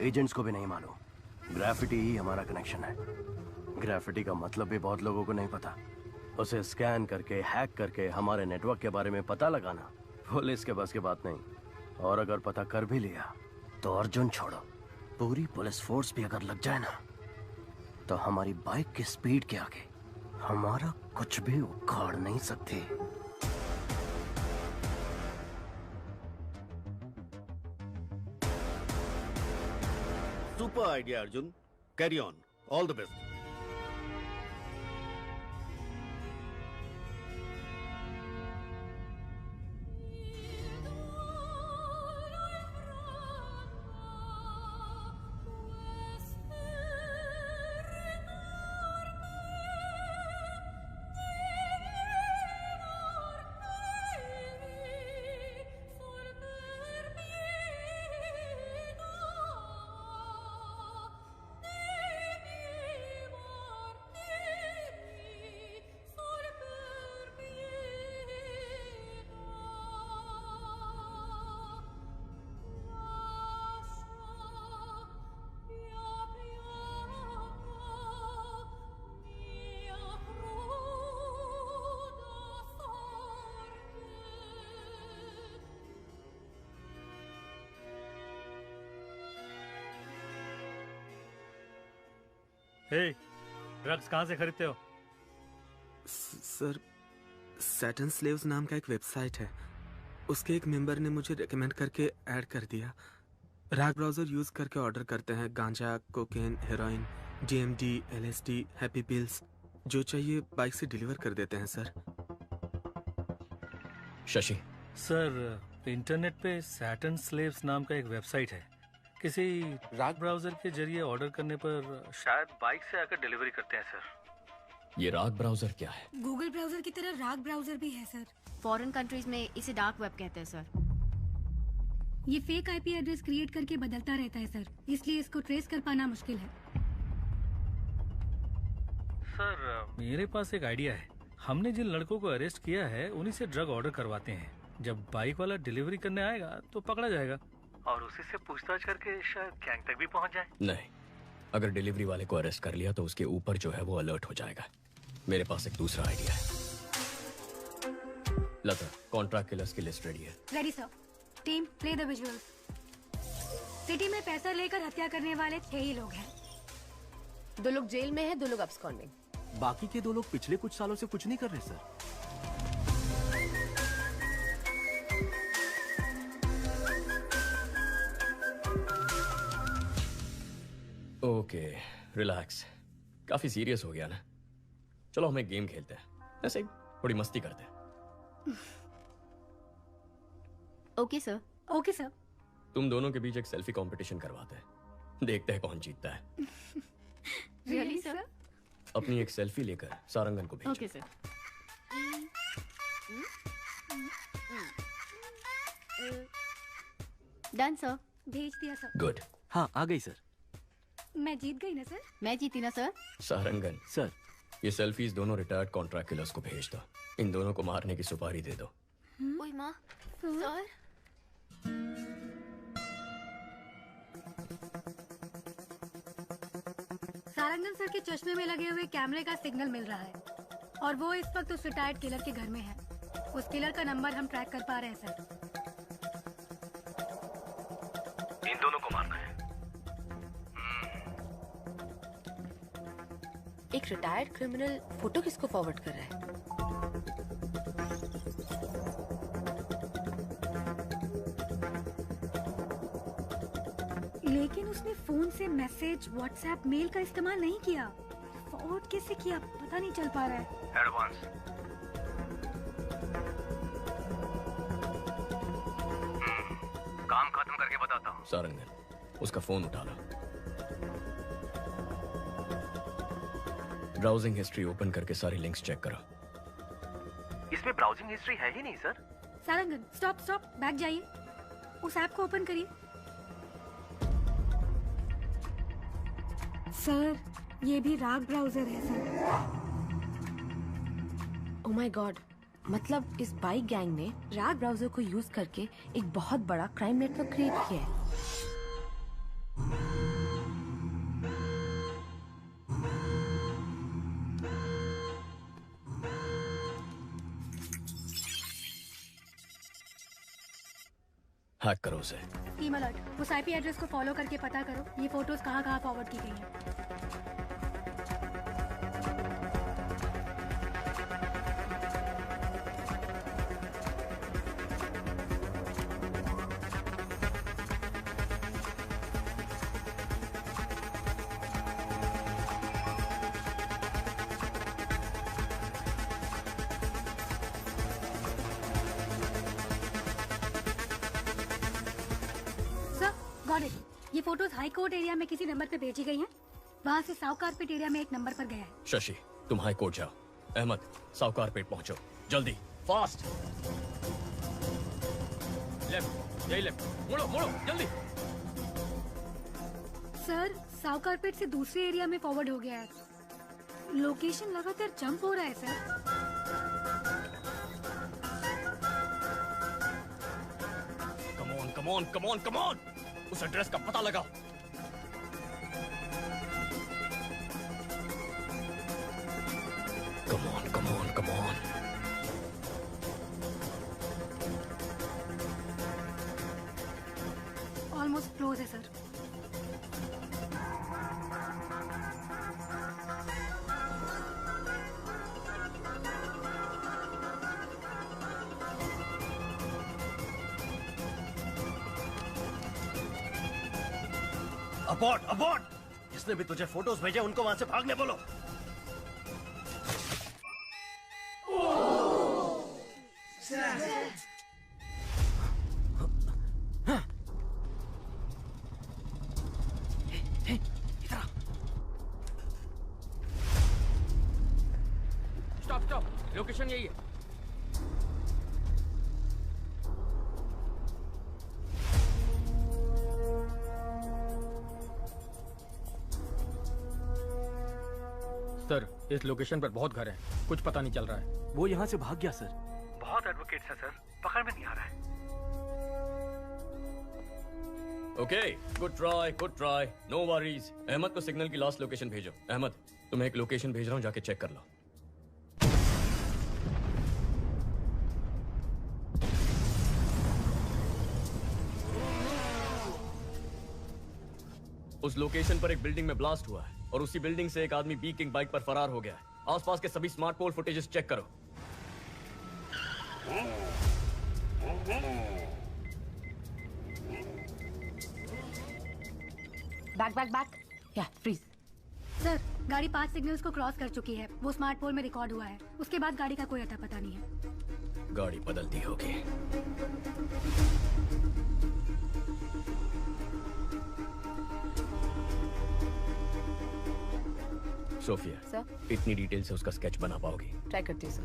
एजेंट्स को भी नहीं मालूम। ग्राफिटी ही हमारा कनेक्शन है। ग्राफिटी का मतलब भी बहुत लोगों को नहीं पता। उसे स्कैन करके, हैक करके हमारे नेटवर्क के बारे में पता लगाना पुलिस के बस की बात नहीं। और अगर पता कर भी लिया तो अर्जुन छोड़ो, पूरी पुलिस फोर्स भी अगर लग जाए ना, तो हमारी बाइक की स्पीड के आगे हमारा कुछ भी उखाड़ नहीं सकती। Super idea Arjun, carry on, all the best. Hey, drugs कहाँ से खरीदते हो? सर, सैटर्न स्लेव्स नाम का एक वेबसाइट है, उसके एक मेंबर ने मुझे रेकमेंड करके ऐड कर दिया। राग ब्राउजर यूज करके ऑर्डर करते हैं गांजा, cocaine, heroin, DMD, LSD, happy pills, जो चाहिए बाइक से डिलीवर कर देते हैं सर। शशि सर, इंटरनेट पे सैटर्न स्लेव्स नाम का एक वेबसाइट है। किसी राग ब्राउजर के जरिए ऑर्डर करने पर शायद बाइक से आकर डिलीवरी करते हैं सर। ये राग ब्राउजर क्या है? गूगल ब्राउजर की तरह राग ब्राउजर भी है सर। फॉरेन कंट्रीज में इसे डार्क वेब कहते हैं सर। ये फेक IP एड्रेस क्रिएट करके बदलता रहता है सर, इसलिए इसको ट्रेस कर पाना मुश्किल है। सर, मेरे पास एक आइडिया है। हमने जिन लड़कों को अरेस्ट किया है उन्हीं से ड्रग ऑर्डर करवाते हैं। जब बाइक वाला डिलीवरी करने आएगा तो पकड़ा जाएगा और उसी से पूछताछ करके शायद गैंग तक भी पहुंच जाए। नहीं, अगर डिलीवरी वाले को अरेस्ट कर लिया तो उसके ऊपर जो है वो अलर्ट हो जाएगा। मेरे पास एक दूसरा आइडिया है। लता, कॉन्ट्रैक्ट किलर्स की लिस्ट रेडी है। Ready sir. Team, play the visuals. City में पैसा लेकर हत्या करने वाले 6 ही लोग हैं। 2 लोग जेल में हैं, 2 लोग अब्सकॉन्डिंग। बाकी के 2 लोग पिछले कुछ सालों से कुछ नहीं कर रहे सर। Okay, relax. काफी सीरियस हो गया ना? चलो हम एक गेम खेलते हैं, ऐसे ही थोड़ी मस्ती करते हैं। Okay sir. Okay sir. तुम दोनों के बीच एक सेल्फी कंपटीशन करवाते हैं, देखते हैं कौन जीतता है। Really sir? अपनी एक सेल्फी लेकर सारंगन को भेजो। Okay sir. Done sir. भेज दिया सर। गुड। हाँ, आ गई सर। मैं जीत गई ना सर? मैं जीती ना सर? सारंगन सर, ये सेल्फीज दोनों रिटायर्ड कॉन्ट्रैक्ट किलर्स को भेज दो। इन दोनों को मारने की सुपारी दे दो। ओए माँ, सर। सारंगन सर के चश्मे में लगे हुए कैमरे का सिग्नल मिल रहा है और वो इस वक्त उस रिटायर्ड किलर के घर में है। उस किलर का नंबर हम ट्रैक कर पा रहे हैं सर। इन दोनों को मारना है। एक रिटायर्ड क्रिमिनल फोटो किसको फॉरवर्ड कर रहा है? लेकिन उसने फोन से मैसेज, व्हाट्सएप, मेल का इस्तेमाल नहीं किया। फॉरवर्ड कैसे किया पता नहीं चल पा रहा है। एडवांस। काम खत्म करके बताता हूँ। सारंगन, उसका फोन उठा लो। ब्राउजिंग हिस्ट्री ओपन करके सारी लिंक्स चेक करो। इसमें ब्राउजिंग हिस्ट्री है ही नहीं सर। सारंगन, स्टॉप, बैक जाइए। उस ऐप को ओपन करिए। सर, ये भी राग ब्राउजर है सर। ओह माय गॉड, मतलब इस बाइक गैंग ने राग ब्राउजर को यूज करके एक बहुत बड़ा क्राइम नेटवर्क क्रिएट किया है। हैक करो उसे। टीम अलर्ट, उस आईपी एड्रेस को फॉलो करके पता करो ये फोटोज कहाँ कहाँ फॉरवर्ड की गई हैं। ये फोटोज हाई कोर्ट एरिया में किसी नंबर पे भेजी गई हैं। वहाँ से साउथ कारपेट एरिया में एक नंबर पर गया है। शशि, तुम हाई कोर्ट जाओ। अहमद, साउथ कारपेट पहुंचो, जल्दी, फास्ट। लेफ्ट, यही लेफ्ट, मुड़ो मुड़ो जल्दी। सर, साउथ कारपेट से दूसरे एरिया में फॉरवर्ड हो गया है। लोकेशन लगातार जंप हो रहा है सर। कम ऑन, उस एड्रेस का पता लगाओ। Come on. ऑलमोस्ट क्लोज है सर। अबॉर्ट! जिसने भी तुझे फोटोज भेजे उनको वहां से भागने बोलो। स्टॉप, लोकेशन यही है। सर, इस लोकेशन पर बहुत घर हैं। कुछ पता नहीं चल रहा है। वो यहाँ से भाग गया सर। बहुत एडवोकेट्स हैं सर, पकड़ में नहीं आ रहा है। Okay, good try, no worries. Ahmed को सिग्नल की लास्ट लोकेशन भेजो। अहमद, तुम्हें एक लोकेशन भेज रहा हूँ, जाके चेक कर लो। उस लोकेशन पर एक बिल्डिंग में ब्लास्ट हुआ है और उसी बिल्डिंग से एक आदमी बी किंग बाइक पर फरार हो गया है। आसपास के सभी स्मार्ट पोल फुटेजेस चेक करो। बैक या फ्रीज। सर, गाड़ी 5 सिग्नल्स को क्रॉस कर चुकी है। वो स्मार्ट पोल में रिकॉर्ड हुआ है। उसके बाद गाड़ी का कोई अता पता नहीं है। गाड़ी बदलती होगी। सोफिया सर, इतनी डिटेल से उसका स्केच बना पाओगी? ट्राई करती हूँ सर।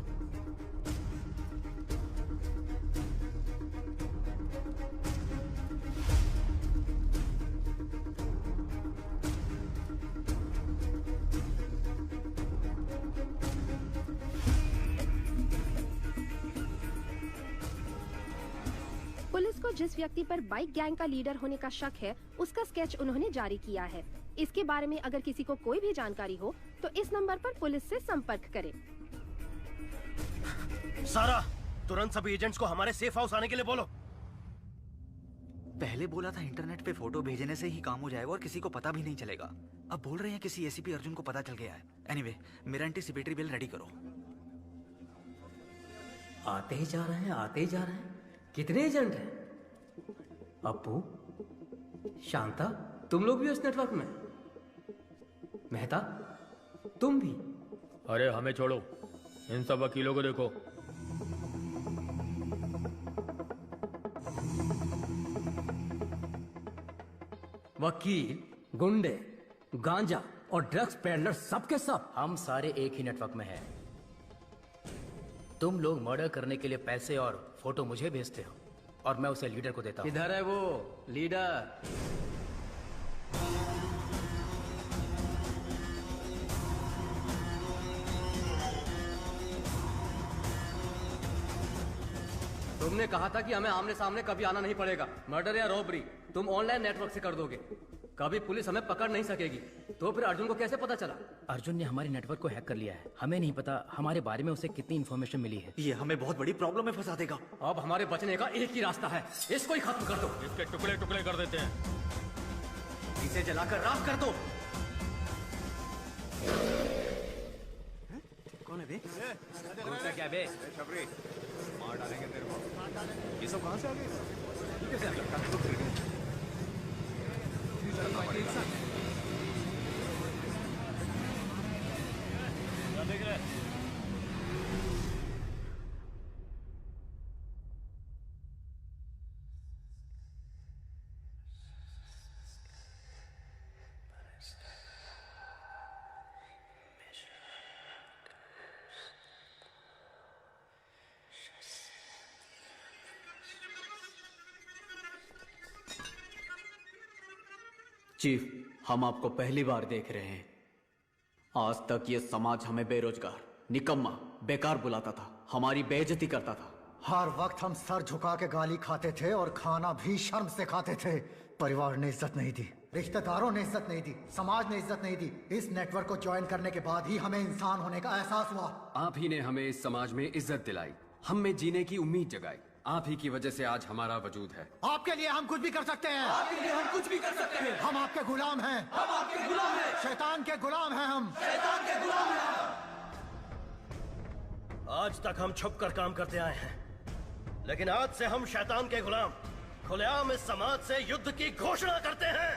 पुलिस को जिस व्यक्ति पर बाइक गैंग का लीडर होने का शक है, उसका स्केच उन्होंने जारी किया है। इसके बारे में अगर किसी को कोई भी जानकारी हो तो इस नंबर पर पुलिस से संपर्क करें। सारा, तुरंत सभी एजेंट्स को हमारे सेफ हाउस आने के लिए बोलो। पहले बोला था इंटरनेट पे फोटो भेजने से ही काम हो जाएगा और किसी को पता भी नहीं चलेगा। अब बोल रहे हैं किसी एसीपी अर्जुन को पता चल गया है। एनीवे, मेरा एंटीसिपेटरी बिल रेडी करो। आते ही जा रहे हैं। कितने एजेंट हैं? अप्पू, शांता, तुम लोग भी उस नेटवर्क में? मेहता, तुम भी? अरे हमें छोड़ो, इन सब वकीलों को देखो। वकील, गुंडे, गांजा और ड्रग्स पेडलर सबके सब हम सारे एक ही नेटवर्क में हैं। तुम लोग मर्डर करने के लिए पैसे और फोटो मुझे भेजते हो और मैं उसे लीडर को देता हूं। किधर है वो लीडर? तुमने कहा था कि हमें आमने सामने कभी आना नहीं पड़ेगा। मर्डर या रॉबरी तुम ऑनलाइन नेटवर्क से कर दोगे। कभी पुलिस हमें पकड़ नहीं सकेगी। तो फिर अर्जुन को कैसे पता चला? अर्जुन ने हमारे नेटवर्क को हैक कर लिया है। हमें नहीं पता हमारे बारे में उसे कितनी इन्फॉर्मेशन मिली है। ये हमें बहुत बड़ी प्रॉब्लम में फंसा देगा। अब हमारे बचने का एक ही रास्ता है, इसको ही खत्म कर दो। इसके टुकड़े टुकड़े कर देते हैं। इसे जलाकर राख कर दो। कौन है बे? क्या बे? मार डालेंगे तेरे को। ये सब कहाँ से आ गए? कैसे आ गया? देख रहे? चीफ, हम आपको पहली बार देख रहे हैं। आज तक ये समाज हमें बेरोजगार, निकम्मा, बेकार बुलाता था, हमारी बेइज्जती करता था। हर वक्त हम सर झुका के गाली खाते थे और खाना भी शर्म से खाते थे। परिवार ने इज्जत नहीं दी, रिश्तेदारों ने इज्जत नहीं दी, समाज ने इज्जत नहीं दी। इस नेटवर्क को ज्वाइन करने के बाद ही हमें इंसान होने का एहसास हुआ। आप ही ने हमें इस समाज में इज्जत दिलाई, हम में जीने की उम्मीद जगाई। आप ही की वजह से आज हमारा वजूद है। आपके लिए हम कुछ भी कर सकते हैं। आपके लिए हम कुछ भी कर सकते हैं। हम आपके गुलाम हैं। हम आपके गुलाम हैं। शैतान के गुलाम हैं हम। शैतान के गुलाम हैं हम। आज तक हम छुप कर काम करते आए हैं, लेकिन आज से हम शैतान के गुलाम खुलेआम इस समाज से युद्ध की घोषणा करते हैं।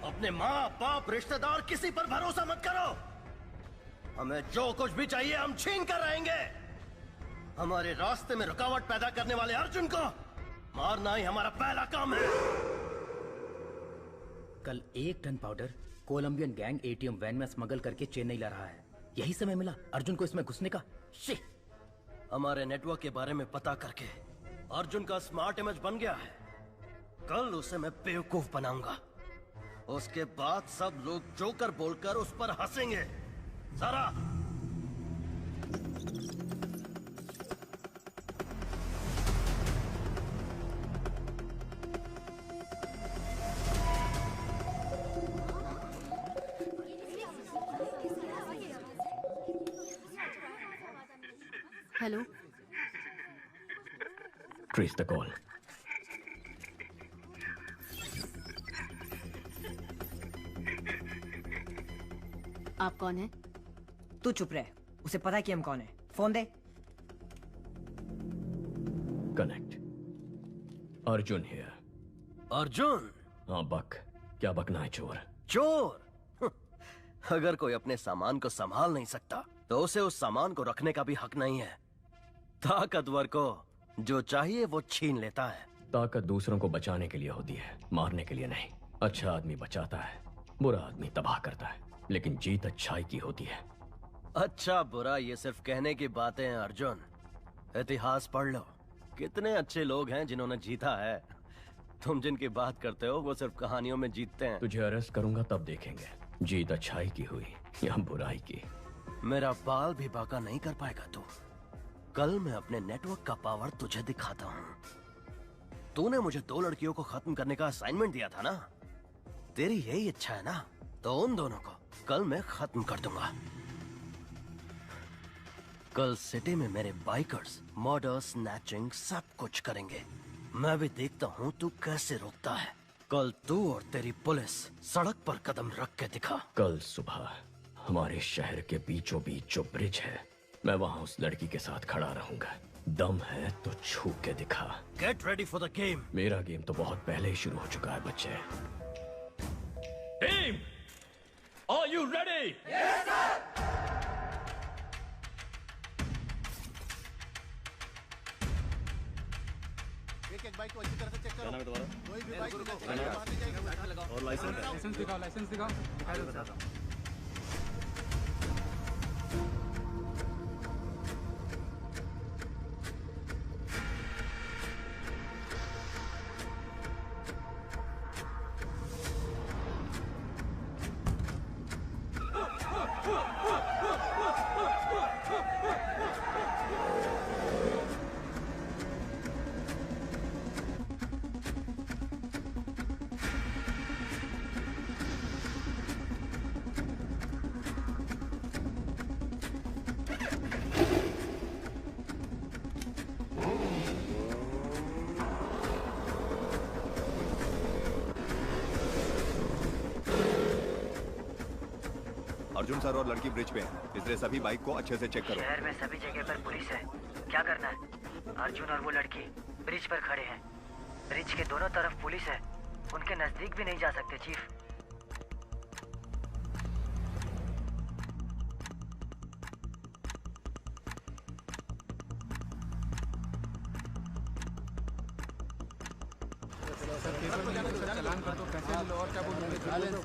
अपने माँ बाप रिश्तेदार किसी पर भरोसा मत करो। हमें जो कुछ भी चाहिए हम छीन कर रहेंगे। हमारे रास्ते में रुकावट पैदा करने वाले अर्जुन को मारना ही हमारा पहला काम है। कल 1 ton powder Colombian gang ATM van में स्मगल करके चेन्नई ला रहा है। यही समय मिला अर्जुन को इसमें घुसने का। हमारे नेटवर्क के बारे में पता करके अर्जुन का स्मार्ट इमेज बन गया है। कल उसे मैं बेवकूफ बनाऊंगा। उसके बाद सब लोग जोकर बोलकर उस पर हंसेंगे। सारा हेलो, ट्रेस द कॉल। आप कौन है? तू चुप रहे, उसे पता है कि हम कौन है। Phone they. Connect. Arjun here. Arjun? हाँ बक। क्या बकना है चोर? चोर? अगर कोई अपने सामान को संभाल नहीं सकता तो उसे उस सामान को रखने का भी हक नहीं है। ताकतवर को जो चाहिए वो छीन लेता है। ताकत दूसरों को बचाने के लिए होती है, मारने के लिए नहीं। अच्छा आदमी बचाता है, बुरा आदमी तबाह करता है, लेकिन जीत अच्छाई की होती है। अच्छा बुरा ये सिर्फ कहने की बातें हैं अर्जुन। इतिहास पढ़ लो, कितने अच्छे लोग हैं जिन्होंने जीता है। तुम जिनकी बात करते हो वो सिर्फ कहानियों में जीतते हैं। तुझे अरेस्ट करूंगा तब देखेंगे जीत अच्छाई की हुई या बुराई की। मेरा बाल भी बाका नहीं कर पाएगा तू। कल मैं अपने नेटवर्क का पावर तुझे दिखाता हूँ। तूने मुझे 2 लड़कियों को खत्म करने का असाइनमेंट दिया था ना। तेरी यही इच्छा है ना, तो उन दोनों को कल मैं खत्म कर दूंगा। कल सिटी में मेरे बाइकर्स मर्डर, स्नैचिंग सब कुछ करेंगे। मैं भी देखता हूँ तू कैसे रोकता है। कल तू और तेरी पुलिस सड़क पर कदम रख के दिखा। कल सुबह हमारे शहर के बीचों बीच जो ब्रिज है, मैं वहाँ उस लड़की के साथ खड़ा रहूंगा। दम है तो छू के दिखा। Get ready for the game. मेरा गेम तो बहुत पहले ही शुरू हो चुका है बच्चे। Team, are you ready? Yes sir. एक बाइक को अच्छी तरह से चेक करो। कोई भी बाइक और लाइसेंस दिखाओ, लाइसेंस दिखाओ। अर्जुन सर और लड़की ब्रिज पे हैं, इसलिए सभी बाइक को अच्छे से चेक करो। शहर में सभी जगह पर पुलिस है, क्या करना है? अर्जुन और वो लड़की ब्रिज पर खड़े हैं। ब्रिज के दोनों तरफ पुलिस है, उनके नजदीक भी नहीं जा सकते चीफ। चलान कर दो, पैसे ले लो और क्या बोलूं।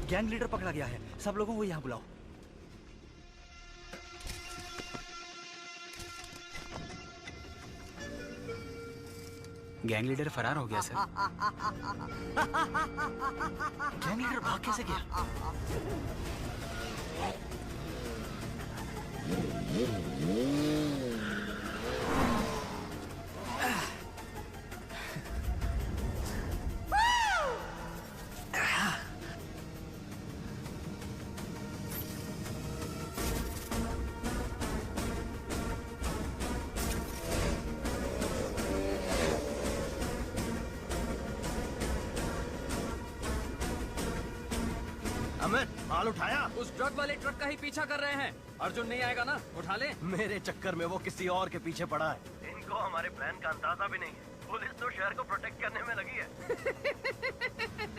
गैंग लीडर पकड़ा गया है, सब लोगों को यहाँ बुलाओ। गैंग लीडर फरार हो गया सर। गैंग लीडर भाग कैसे गया? माल उठाया? उस ड्रग वाले ट्रक का ही पीछा कर रहे हैं। अर्जुन नहीं आएगा ना, उठा ले। मेरे चक्कर में वो किसी और के पीछे पड़ा है। इनको हमारे प्लान का अंदाजा भी नहीं है। पुलिस तो शहर को प्रोटेक्ट करने में लगी है।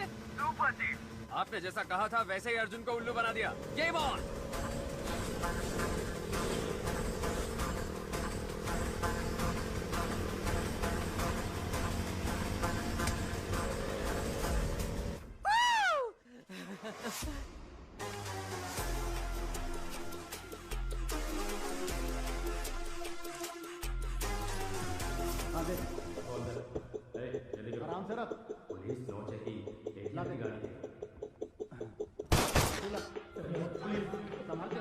सुपर चीफ, आपने जैसा कहा था वैसे ही अर्जुन को उल्लू बना दिया। Game on. आराम से रख। पुलिस नो चेकिंग, एक लाख की गाड़ी है। संभाल के।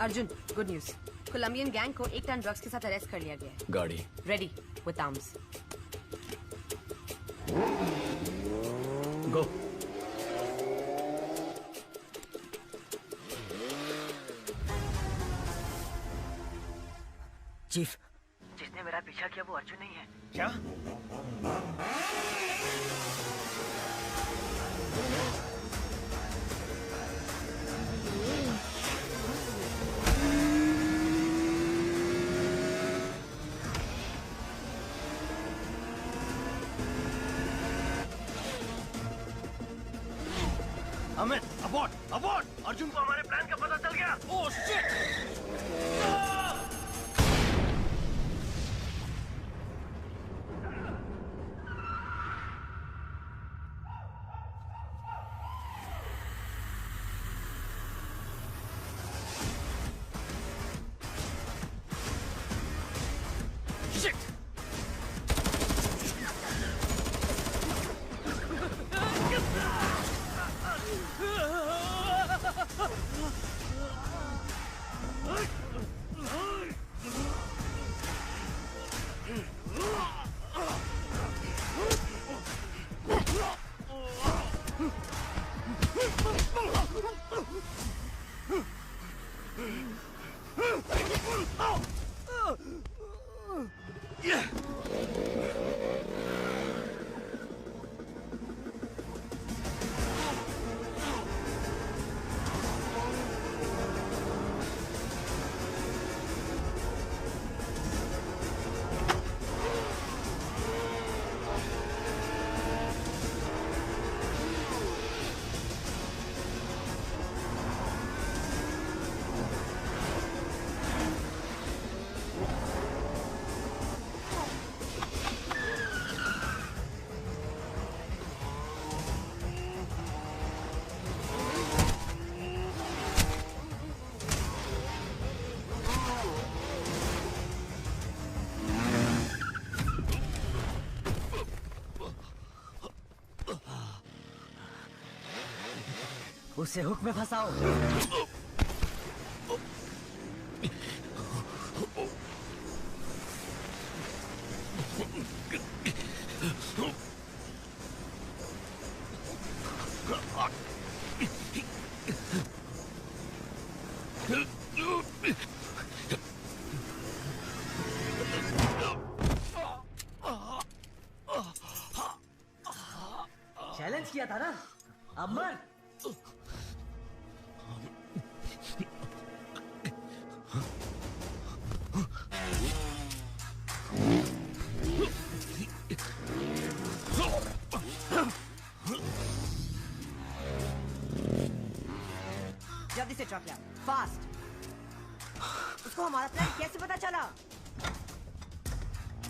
Arjun, good news. Colombian gang को 1 टन ड्रग्स के साथ अरेस्ट कर लिया गया है। गाड़ी ready with arms. Go. Chief, जिसने मेरा पीछा किया वो अर्जुन नहीं है। क्या? Amit, abort, abort! अर्जुन को हमारे प्लान का पता चल गया। Oh shit! उसे हुक में फंसाओ। चैलेंज किया था ना, अब मर। जल्दी से ट्रक लिया, फास्ट। उसको हमारा प्लान कैसे पता चला?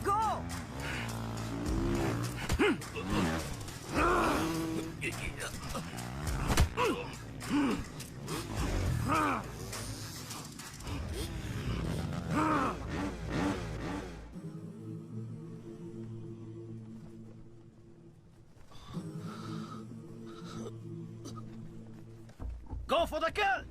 गो। Go for the kill!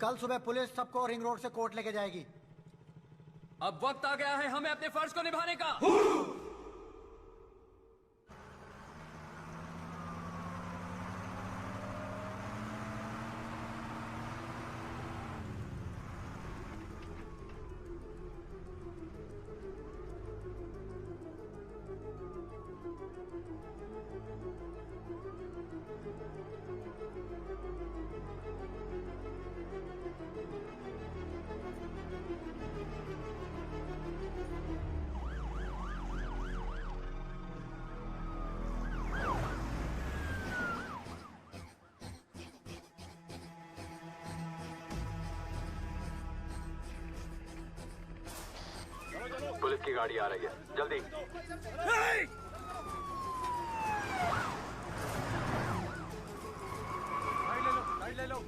कल सुबह पुलिस सबको रिंग रोड से कोर्ट लेके जाएगी। अब वक्त आ गया है हमें अपने फर्ज को निभाने का। पुलिस की गाड़ी आ रही है, जल्दी। साइड ले लो।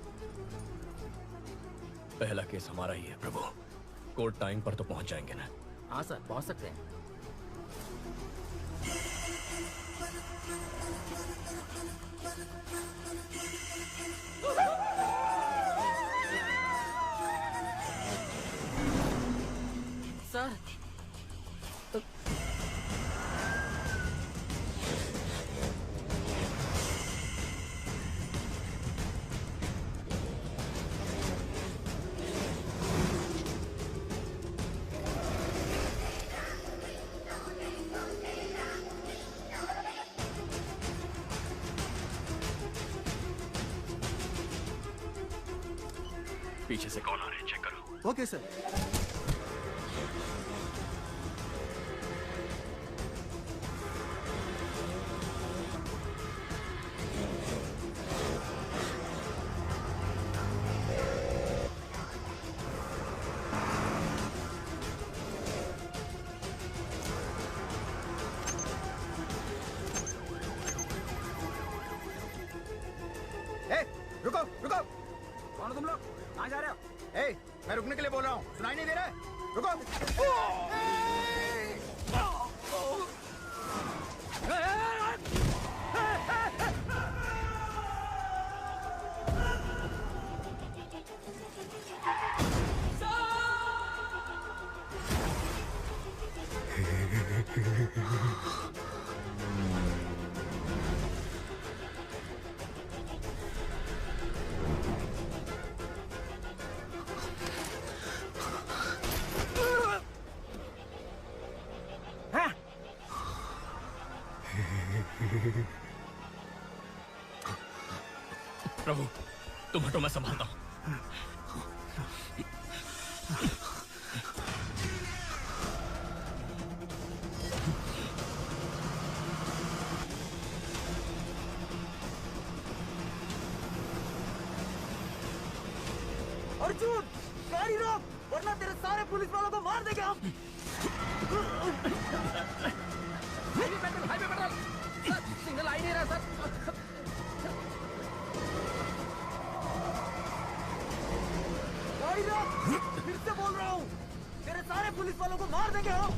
पहला केस हमारा ही है प्रभु। कोर्ट टाइम पर तो पहुंच जाएंगे ना? हाँ सर, पहुंच सकते हैं। सर पीछे से कौन आ रहे हैं, चेक करो। Okay sir. रुको रुको, कौन हो तुम लोग? कहाँ जा रहे हो? मैं रुकने के लिए बोल रहा हूँ, सुनाई नहीं दे रहा है? रुको। प्रभु तुम हटो, मैं संभालता हूं। अर्जुन, गाड़ी रोक, वरना तेरे सारे पुलिस वालों को मार देंगे हम। हाईवे पेट्रोल, सिग्नल आ ही नहीं रहा सर। गाड़ी रोक, फिर से बोल रहा हूँ, तेरे सारे पुलिस वालों को मार देंगे हम।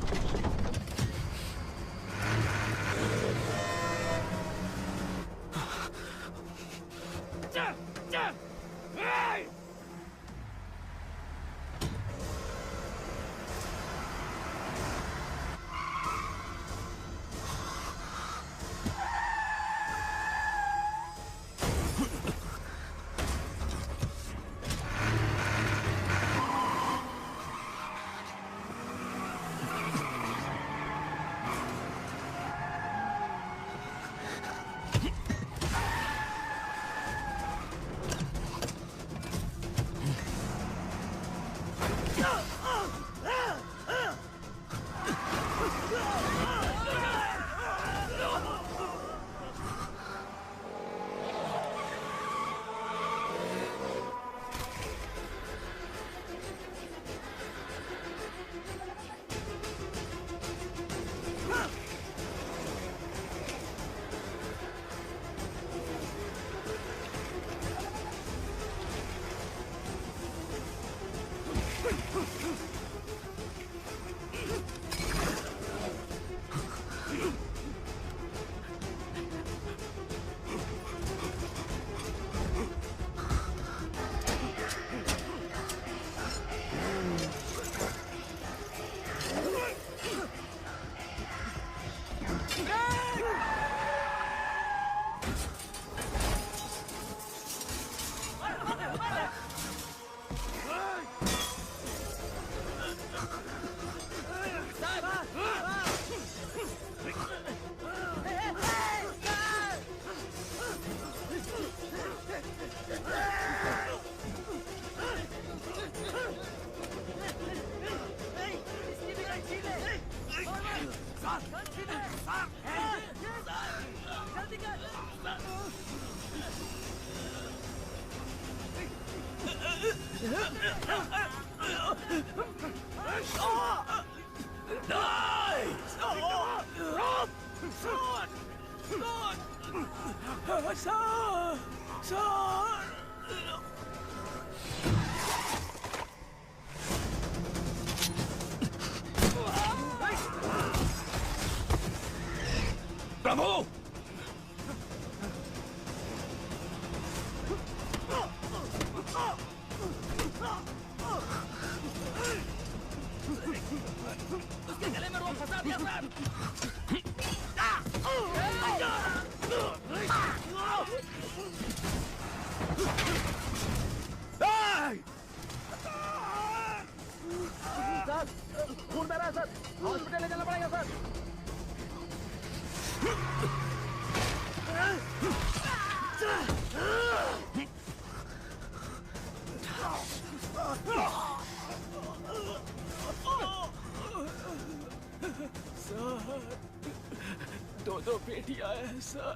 प्रभु उसके गले में रोक फंसा दिया सर खून बह रहा है सर, हॉस्पिटल ले जाना पड़ेगा सर। सर दो बेटियां हैं सर,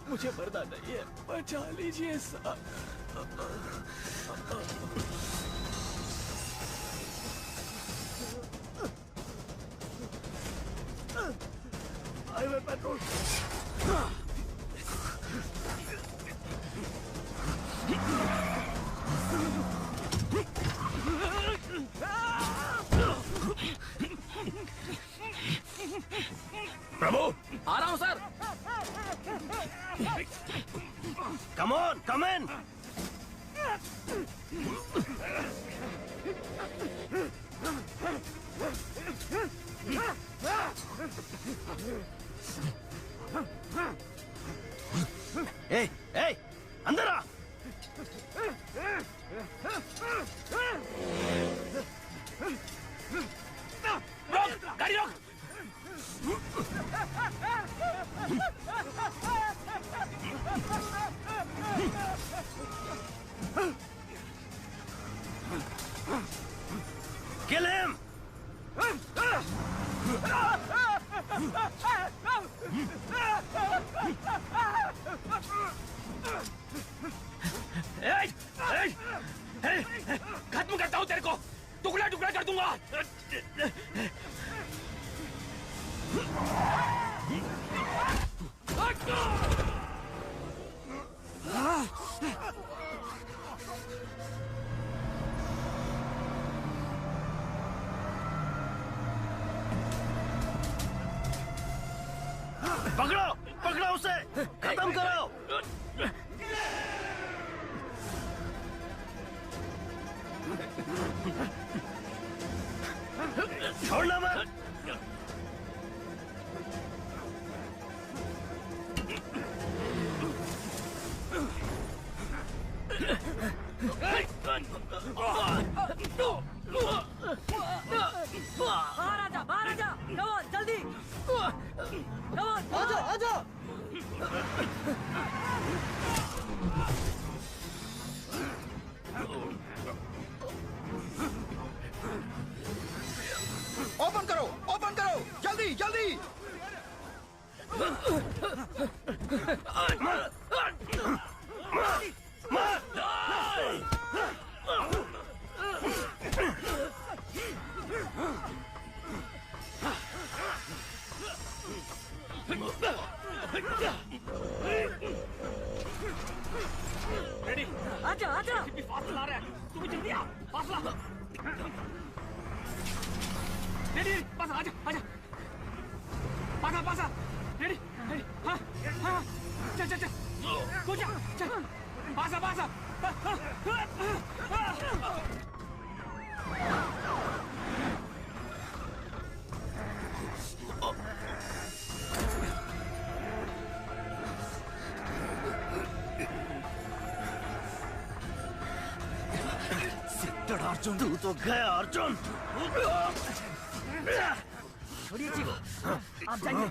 मुझे मरना नहीं है, बचा लीजिए सर। हाईवे पेट्रोल प्रभु आ रहा हूं सर। कम ऑन, कम इन। ए, ए, अंदर आ। रोक, गाड़ी रोक। Kill him! खत्म करता हूं तेरे को, टुकड़ा टुकड़ा कर दूंगा। पकड़ो, पकड़ो उसे, खत्म करो। छोड़ना मत। बाहर आजा, कम ऑन जल्दी, कम ऑन, आजा। ओपन करो, ओपन करो, जल्दी जल्दी। रेडी, आजा आजा। फास्ट ला रहा है, तू भी जल्दी आ, फास्ट ला। रेडी, पास आजा, आजा। पासा, रेडी, हाँ, चल, कूद जा, चल, पासा। अर्जुन, तू तो गया अर्जुन। छोड़िए चीफ, आप जाइए।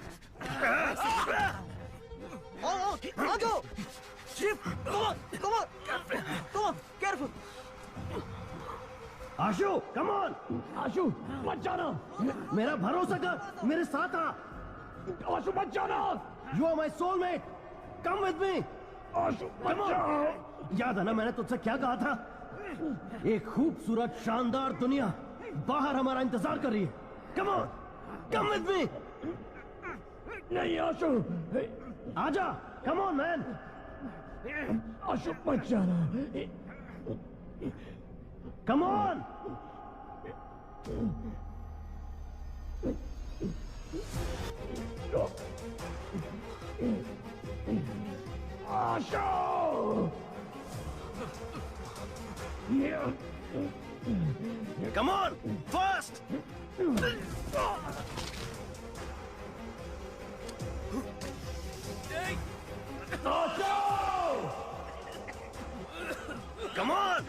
आ जाओ chief, come on, careful. Ashu, come on. Ashu, मत जाना, मेरा भरोसा कर, मेरे साथ आ। आशु मत जाना, you are my soulmate, come with me. Ashu मत जाओ। याद है ना मैंने तुझसे क्या कहा था? एक खूबसूरत शानदार दुनिया बाहर हमारा इंतजार कर रही है। Come on, come with me. नहीं आशु, आजा, कम ऑन मैन। आशु मत जाना। Come on. Ashu! Come on, fast! Come on!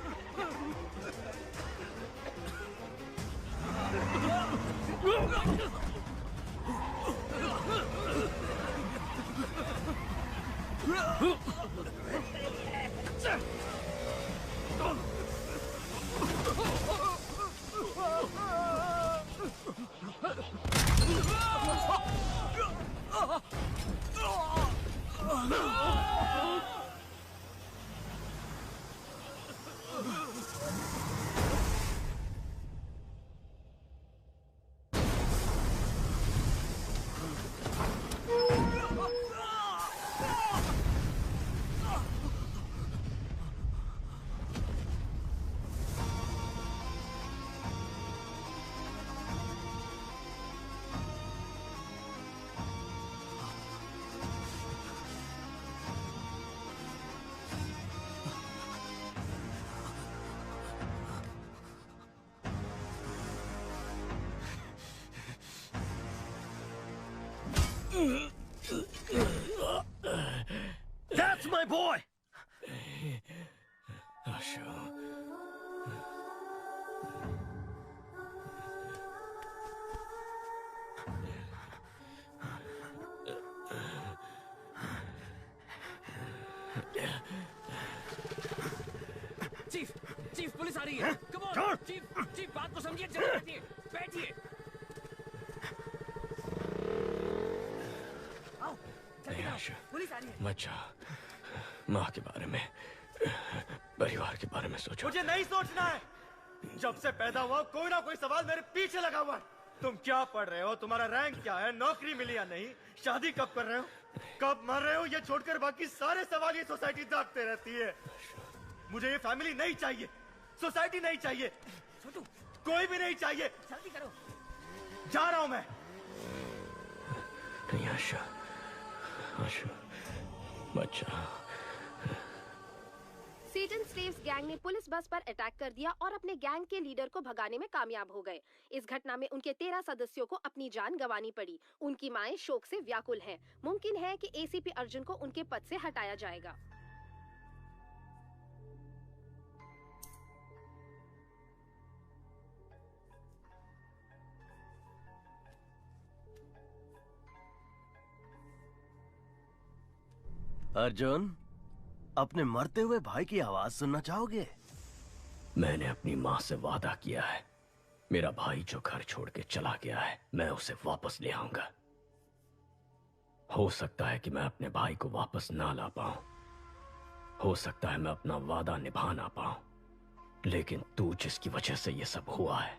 That's my boy! Ashu. Chief police आ रही है। कम ऑन चीफ बात को समझिए, जल्दी बैठिए। पुलिस आ रही है। बच्चा, माँ के बारे में, परिवार के बारे में सोचो। मुझे नहीं सोचना है। जब से पैदा हुआ कोई ना कोई सवाल मेरे पीछे लगा हुआ है। तुम क्या पढ़ रहे हो, तुम्हारा रैंक क्या है, नौकरी मिली या नहीं, शादी कब कर रहे हो, कब मर रहे हो, ये छोड़कर बाकी सारे सवाल ये सोसाइटी दागते रहती है। मुझे ये फैमिली नहीं चाहिए, सोसाइटी नहीं चाहिए, कोई भी नहीं चाहिए। जल्दी करो। जा रहा हूं मैं। नहीं आशा, आशा, बच्चा। सेटन स्लेव्स गैंग ने पुलिस बस पर अटैक कर दिया और अपने गैंग के लीडर को भगाने में कामयाब हो गए। इस घटना में उनके 13 सदस्यों को अपनी जान गंवानी पड़ी। उनकी माएं शोक से व्याकुल हैं। मुमकिन है कि एसीपी अर्जुन को उनके पद से हटाया जाएगा। अर्जुन, अपने मरते हुए भाई की आवाज सुनना चाहोगे? मैंने अपनी माँ से वादा किया है, मेरा भाई जो घर छोड़ के चला गया है, मैं उसे वापस ले आऊंगा। हो सकता है कि मैं अपने भाई को वापस ना ला पाऊं, हो सकता है मैं अपना वादा निभा ना पाऊं, लेकिन तू जिसकी वजह से ये सब हुआ है,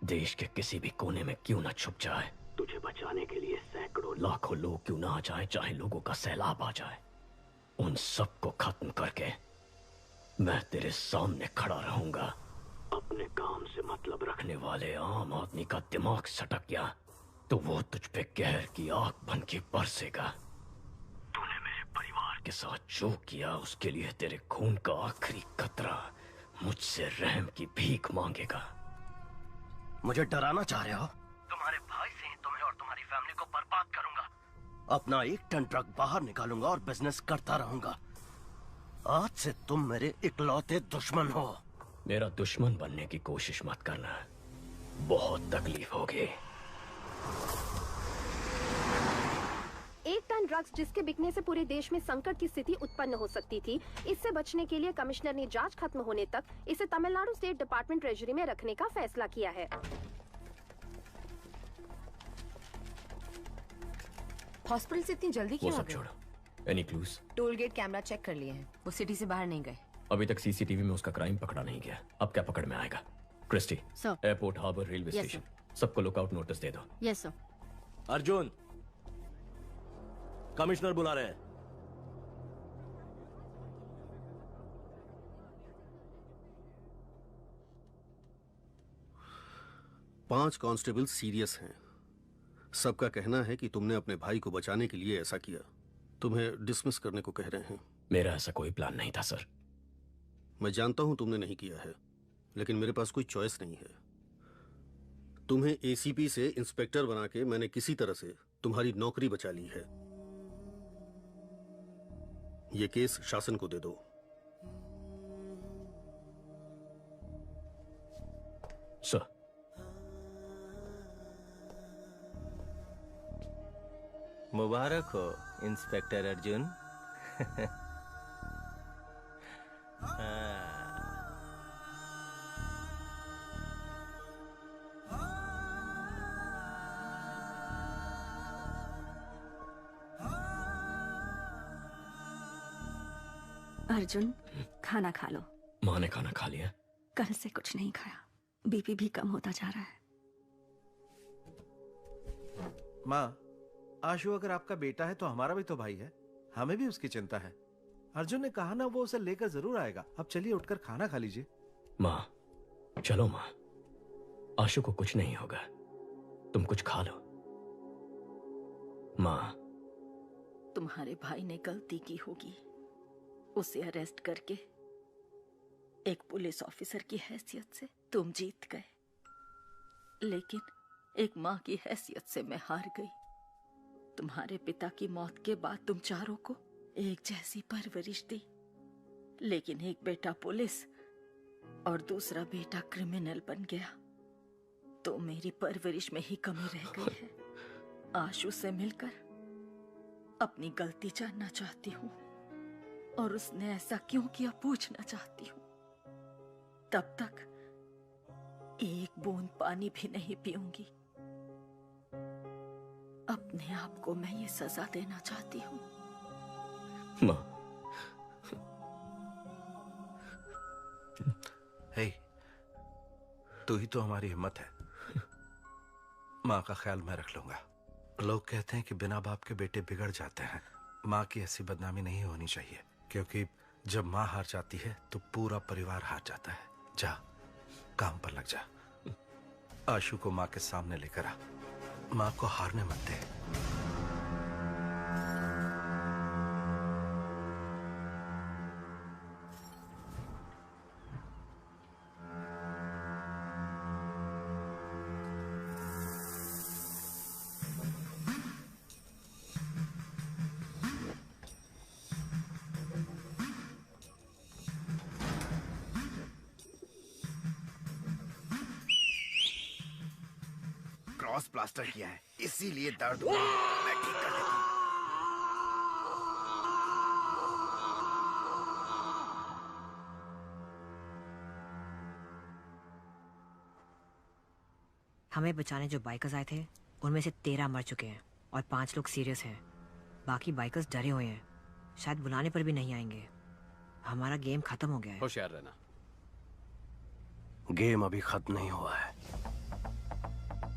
देश के किसी भी कोने में क्यों ना छुप जाए, तुझे बचाने के लिए सैकड़ों लाखों लोग क्यों ना आ जाए, चाहे लोगों का सैलाब आ जाए, उन सब को खत्म करके मैं तेरे सामने खड़ा रहूंगा। अपने काम से मतलब रखने वाले आम आदमी का दिमाग सटक गया तो वो तुझ पे कहर की आग बन के बरसेगा। तूने मेरे परिवार के साथ जो किया उसके लिए तेरे खून का आखिरी कतरा मुझसे रहम की भीख मांगेगा। मुझे डराना चाह रहे हो? तुम्हारे भाई से ही तुम्हें और तुम्हारी फैमिली को बर्बाद करूंगा। अपना 1 टन ट्रक बाहर निकालूंगा और बिजनेस करता रहूंगा। आज से तुम मेरे इकलौते दुश्मन हो। मेरा दुश्मन बनने की कोशिश मत करना, बहुत तकलीफ होगी। 1 टन ड्रग्स जिसके बिकने से पूरे देश में संकट की स्थिति उत्पन्न हो सकती थी, इससे बचने के लिए कमिश्नर ने जांच खत्म होने तक इसे तमिलनाडु स्टेट डिपार्टमेंट ट्रेजरी में रखने का फैसला किया है। हॉस्पिटल से इतनी जल्दी क्यों आ गए? Any clues? Toll gate camera check कर लिए हैं, वो सिटी से बाहर नहीं गए। अभी तक सीसीटीवी में उसका क्राइम पकड़ा नहीं गया, अब क्या पकड़ में आएगा? Christie, airport, harbour, railway Yes, station, सबको लुकआउट नोटिस दे दो। Yes sir. अर्जुन, कमिश्नर बुला रहे हैं। पांच कांस्टेबल सीरियस हैं। सबका कहना है कि तुमने अपने भाई को बचाने के लिए ऐसा किया। तुम्हें डिसमिस करने को कह रहे हैं। मेरा ऐसा कोई प्लान नहीं था सर। मैं जानता हूं तुमने नहीं किया है, लेकिन मेरे पास कोई चॉइस नहीं है। तुम्हें एसीपी से इंस्पेक्टर बना के मैंने किसी तरह से तुम्हारी नौकरी बचा ली है। ये केस शासन को दे दो। सर। मुबारक हो इंस्पेक्टर अर्जुन। अर्जुन, खाना खा लो। माँ ने खाना खा लिया? कल से कुछ नहीं खाया, बीपी भी कम होता जा रहा है। माँ, आशु अगर आपका बेटा है तो हमारा भी तो भाई है, हमें भी उसकी चिंता है। अर्जुन ने कहा ना वो उसे लेकर जरूर आएगा। अब चलिए उठकर खाना खा लीजिए। माँ, चलो माँ, आशु को कुछ नहीं होगा, तुम कुछ खा लो। माँ, तुम्हारे भाई ने गलती की होगी, उसे अरेस्ट करके एक पुलिस ऑफिसर की हैसियत से तुम जीत गए, लेकिन एक माँ की हैसियत से मैं हार गई। तुम्हारे पिता की मौत के बाद तुम चारों को एक जैसी परवरिश दी, लेकिन एक बेटा पुलिस और दूसरा बेटा क्रिमिनल बन गया, तो मेरी परवरिश में ही कमी रह गई है। आशु से मिलकर अपनी गलती जानना चाहती हूँ और उसने ऐसा क्यों किया पूछना चाहती हूँ। तब तक एक बूंद पानी भी नहीं पीऊंगी। अपने आप को मैं ये सजा देना चाहती हूँ। माँ। हे, तू ही तो हमारी हिम्मत है। माँ का ख्याल मैं रख लूंगा। लोग कहते हैं कि बिना बाप के बेटे बिगड़ जाते हैं। माँ की ऐसी बदनामी नहीं होनी चाहिए, क्योंकि जब माँ हार जाती है तो पूरा परिवार हार जाता है। जा, काम पर लग जा। आशु को माँ के सामने लेकर आ। माँ को हारने मत दे। क्रॉस प्लास्टर किया है, इसीलिए दर्द हुआ। मैं ठीक कर देता हूँ। हमें बचाने जो बाइकर्स आए थे, उनमें से 13 मर चुके हैं और 5 लोग सीरियस हैं। बाकी बाइकर्स डरे हुए हैं, शायद बुलाने पर भी नहीं आएंगे। हमारा गेम खत्म हो गया है। होशियार रहना। गेम अभी खत्म नहीं हुआ है,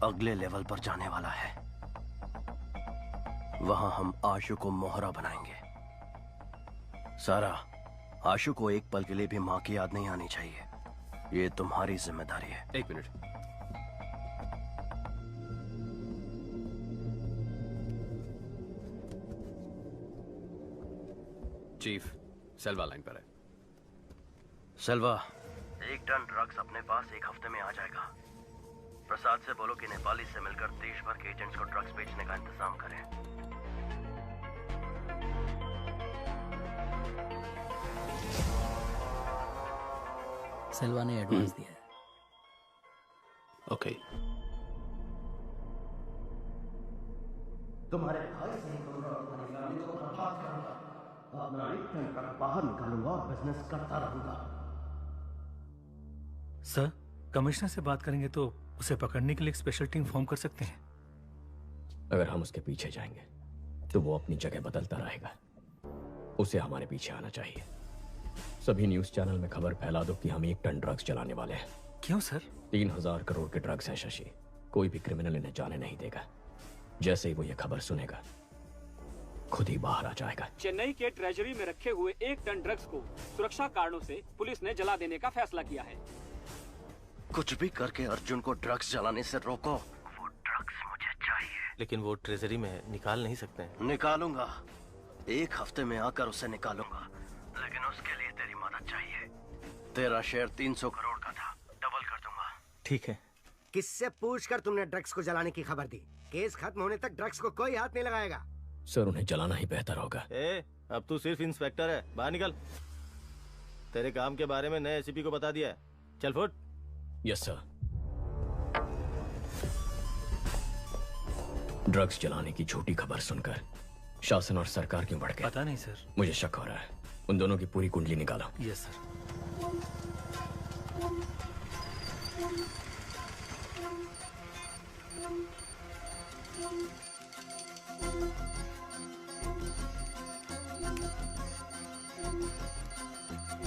अगले लेवल पर जाने वाला है। वहां हम आशु को मोहरा बनाएंगे। सारा, आशु को एक पल के लिए भी मां की याद नहीं आनी चाहिए। ये तुम्हारी जिम्मेदारी है। एक मिनट। चीफ, सेल्वा लाइन पर है। सेल्वा, 1 टन ड्रग्स अपने पास 1 हफ्ते में आ जाएगा। प्रसाद से बोलो कि नेपाली से मिलकर देश भर के एजेंट्स को ड्रग्स बेचने का इंतजाम करें। सेल्वा ने एडवांस दिया है। ओके। तुम्हारे भाई से तुम्हारी फैमिली को बर्बाद करूंगा। अपना 1 टन तक बाहर निकालूंगा और बिजनेस करता रहूंगा। सर, कमिश्नर से बात करेंगे तो उसे पकड़ने के लिए एक स्पेशल टीम फॉर्म कर सकते हैं। अगर हम उसके पीछे जाएंगे तो वो अपनी जगह बदलता रहेगा। उसे हमारे पीछे आना चाहिए। सभी न्यूज चैनल में खबर फैला दो कि हम 1 टन ड्रग्स चलाने वाले हैं। क्यों सर? 3000 करोड़ के ड्रग्स हैं शशि। कोई भी क्रिमिनल इन्हें जाने नहीं देगा। जैसे ही वो ये खबर सुनेगा खुद ही बाहर आ जाएगा। चेन्नई के ट्रेजरी में रखे हुए 1 टन ड्रग्स को सुरक्षा कारणों से पुलिस ने जला देने का फैसला किया है। कुछ भी करके अर्जुन को ड्रग्स जलाने से रोको। वो ड्रग्स मुझे चाहिए। लेकिन वो ट्रेजरी में है, निकाल नहीं सकते हैं। निकालूंगा, 1 हफ्ते में आकर उसे निकालूंगा, लेकिन उसके लिए तेरी मदद चाहिए। तेरा शेयर 300 करोड़ का था, डबल कर दूंगा। ठीक है। किससे पूछकर तुमने ड्रग्स को जलाने की खबर दी? केस खत्म होने तक ड्रग्स को कोई हाथ नहीं लगाएगा। सर उन्हें जलाना ही बेहतर होगा। अब तू सिर्फ इंस्पेक्टर है, बाहर निकल। तेरे काम के बारे में नए एसीपी को बता दिया है। चल फुट। Yes sir. ड्रग्स जलाने की झूठी खबर सुनकर शासन और सरकार क्यों बढ़ गए? पता नहीं सर। मुझे शक हो रहा है। उन दोनों की पूरी कुंडली निकालो। Yes sir.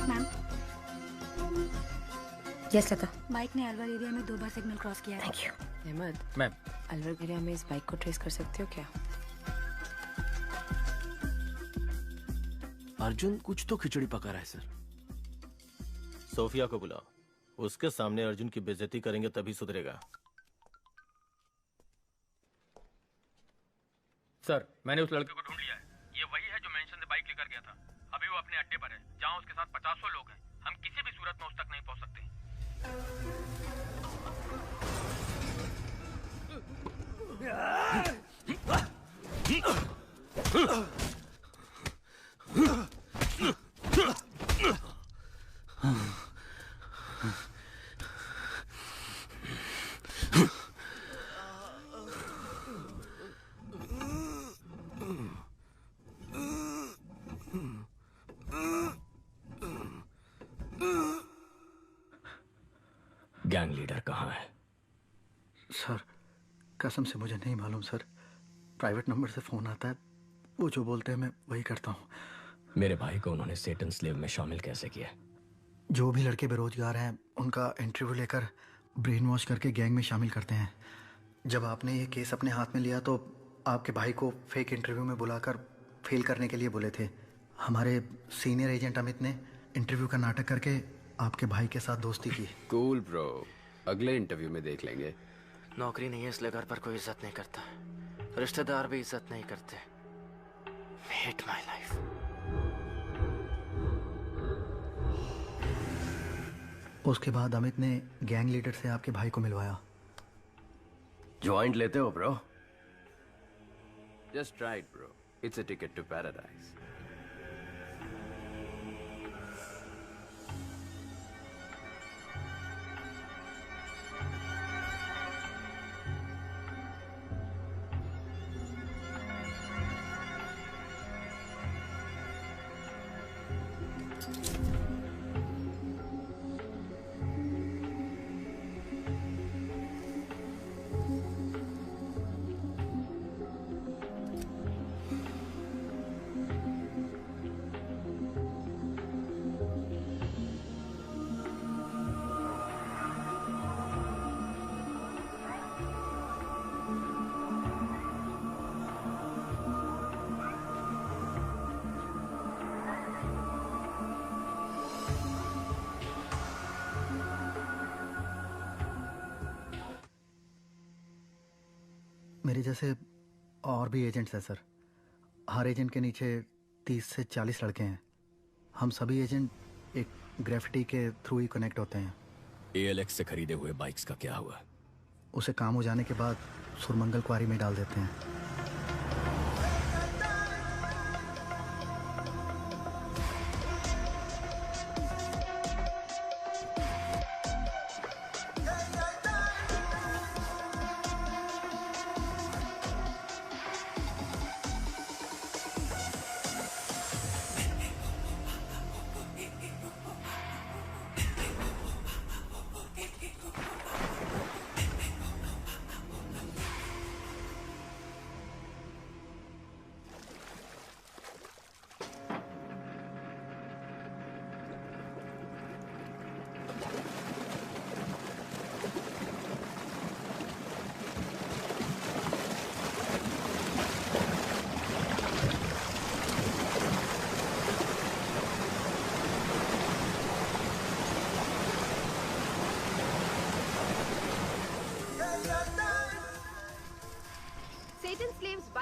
मैम, यस लता। बाइक ने अलवर एरिया में 2 बार सिग्नल क्रॉस किया है। Thank you. Ahmed ma'am, Alwar area में इस बाइक को ट्रेस कर सकते हो क्या? अर्जुन कुछ तो खिचड़ी पका रहा है सर। सोफिया को बुलाओ, उसके सामने अर्जुन की बेइज्जती करेंगे तभी सुधरेगा। सर, मैंने उस लड़के को ढूंढ लिया है। ये वही है जो मेंशन से बाइक लेकर गया था। अभी वो अपने अड्डे पर है, जहाँ उसके साथ 50 लोग हैं। हम किसी भी सूरत में उस तक नहीं पहुंच सकते। गैंग लीडर कहाँ है? सर कसम से मुझे नहीं मालूम सर। प्राइवेट नंबर से फोन आता है, वो जो बोलते हैं मैं वही करता हूँ। मेरे भाई को उन्होंने सेटन स्लेव में शामिल कैसे किया? जो भी लड़के बेरोजगार हैं उनका इंटरव्यू लेकर ब्रेन वॉश करके गैंग में शामिल करते हैं। जब आपने ये केस अपने हाथ में लिया तो आपके भाई को फेक इंटरव्यू में बुलाकर फेल करने के लिए बोले थे। हमारे सीनियर एजेंट अमित ने इंटरव्यू का नाटक करके आपके भाई के साथ दोस्ती की। कूल ब्रो, अगले इंटरव्यू में देख लेंगे। नौकरी नहीं है इसलिए घर पर कोई इज्जत नहीं करता, रिश्तेदार भी इज्जत नहीं करते। Hate my life. उसके बाद अमित ने गैंग लीडर से आपके भाई को मिलवाया। ज्वाइंट लेते हो bro? Just right bro, it's a ticket to paradise. मेरे जैसे और भी एजेंट्स हैं सर। हर एजेंट के नीचे 30 से 40 लड़के हैं। हम सभी एजेंट एक ग्रेफिटी के थ्रू ही कनेक्ट होते हैं। ALX से खरीदे हुए बाइक्स का क्या हुआ? उसे काम हो जाने के बाद सुरमंगल क्वारी में डाल देते हैं।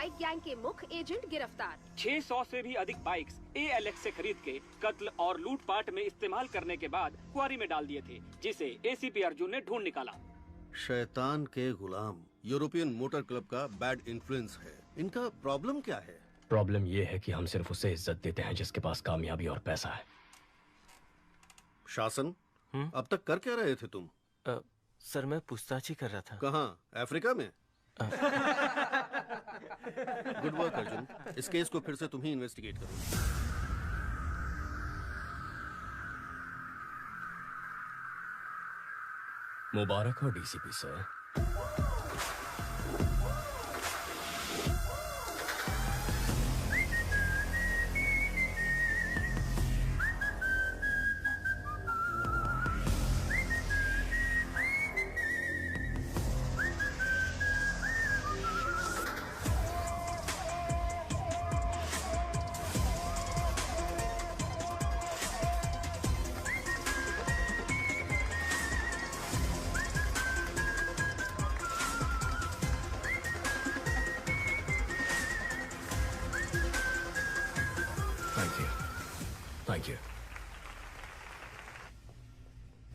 बाइक गैंग के मुख्य एजेंट गिरफ्तार। 600 से भी अधिक बाइक्स ALX से खरीद के कत्ल और लूटपाट में इस्तेमाल करने के बाद क्वारी में डाल दिए थे, जिसे ACP अर्जुन ने ढूंढ निकाला। शैतान के गुलाम यूरोपियन मोटर क्लब का बैड इन्फ्लुएंस है। इनका प्रॉब्लम क्या है? प्रॉब्लम ये है कि हम सिर्फ उसे इज्जत देते हैं जिसके पास कामयाबी और पैसा है। शासन, अब तक कर क्या रहे थे तुम? सर मैं पूछताछ ही कर रहा था। कहाँ? अफ्रीका में? Good work Arjun. इस केस को फिर से तुम ही इन्वेस्टिगेट करो। मुबारक हो DCP सर।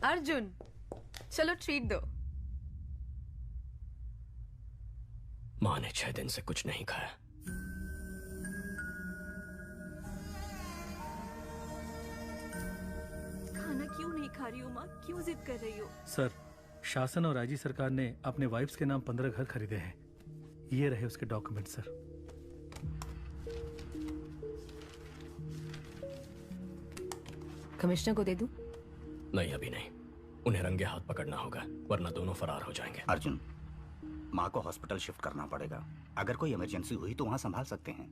अर्जुन, चलो ट्रीट दो। माँ ने 6 दिन से कुछ नहीं खाया। खाना क्यों नहीं खा रही हो माँ? क्यों जिद कर रही हो? सर, शासन और IG सरकार ने अपने वाइफ्स के नाम 15 घर खरीदे हैं। ये रहे उसके डॉक्यूमेंट सर। कमिश्नर को दे दूं? नहीं, अभी नहीं। उन्हें रंगे हाथ पकड़ना होगा, वरना दोनों फरार हो जाएंगे। अर्जुन, माँ को हॉस्पिटल शिफ्ट करना पड़ेगा। अगर कोई इमरजेंसी हुई तो वहाँ संभाल सकते हैं।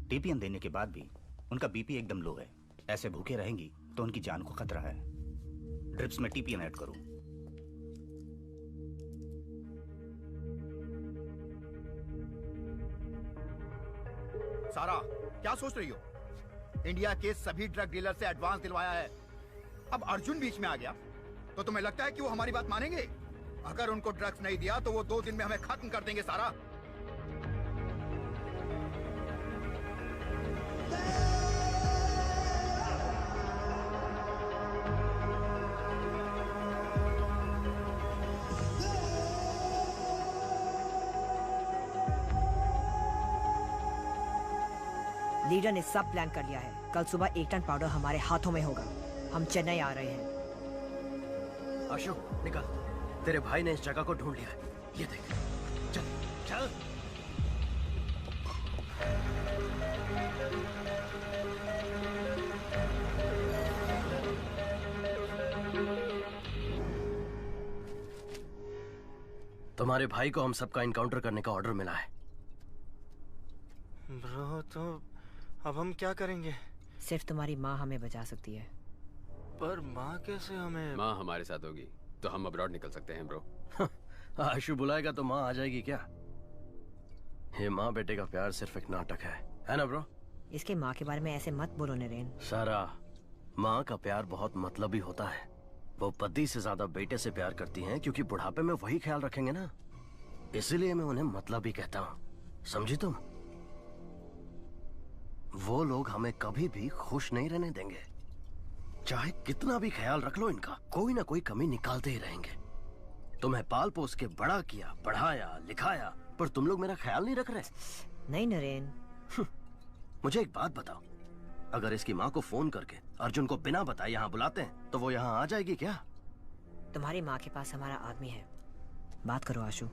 TPN देने के बाद भी उनका BP एकदम लो है। ऐसे भूखे रहेंगी तो उनकी जान को खतरा है। ड्रिप्स में TPN ऐड करूं। सारा, क्या सोच रही हो? इंडिया के सभी ड्रग डीलर से एडवांस दिलवाया है। अब अर्जुन बीच में आ गया तो तुम्हें लगता है कि वो हमारी बात मानेंगे? अगर उनको ड्रग्स नहीं दिया तो वो 2 दिन में हमें खत्म कर देंगे सारा। लीडर ने सब प्लान कर लिया है। कल सुबह 1 टन पाउडर हमारे हाथों में होगा। हम चेन्नई आ रहे हैं। अशोक, निकल। तेरे भाई ने इस जगह को ढूंढ लिया है। ये देख। चल चल। तुम्हारे भाई को हम सबका इनकाउंटर करने का ऑर्डर मिला है। ब्रो, तो अब हम क्या करेंगे? सिर्फ तुम्हारी माँ हमें बचा सकती है। पर माँ कैसे हमें? माँ हमारे साथ होगी तो हम अब्रॉड निकल सकते हैं ब्रो। आशु बुलाएगा तो माँ आ जाएगी क्या? ये माँ बेटे का प्यार सिर्फ एक नाटक है ना ब्रो? इसके माँ के बारे में ऐसे मत बोलो नरेन। सारा, माँ का प्यार बहुत मतलबी होता है। वो पति से ज्यादा बेटे से प्यार करती हैं क्योंकि बुढ़ापे में वही ख्याल रखेंगे ना। इसीलिए मैं उन्हें मतलबी कहता हूँ, समझी तुम? वो लोग हमें कभी भी खुश नहीं रहने देंगे। चाहे कितना भी ख्याल रख लो इनका, कोई ना कोई कमी निकालते ही रहेंगे। तुम्हें पाल पोस के बड़ा किया, पढ़ाया, लिखाया, पर तुम लोग मेरा ख्याल नहीं रख रहे। नहीं नरेन। मुझे एक बात बताओ, अगर इसकी माँ को फोन करके अर्जुन को बिना बताए यहाँ बुलाते हैं तो वो यहाँ आ जाएगी क्या? तुम्हारी माँ के पास हमारा आदमी है। बात करो आशु।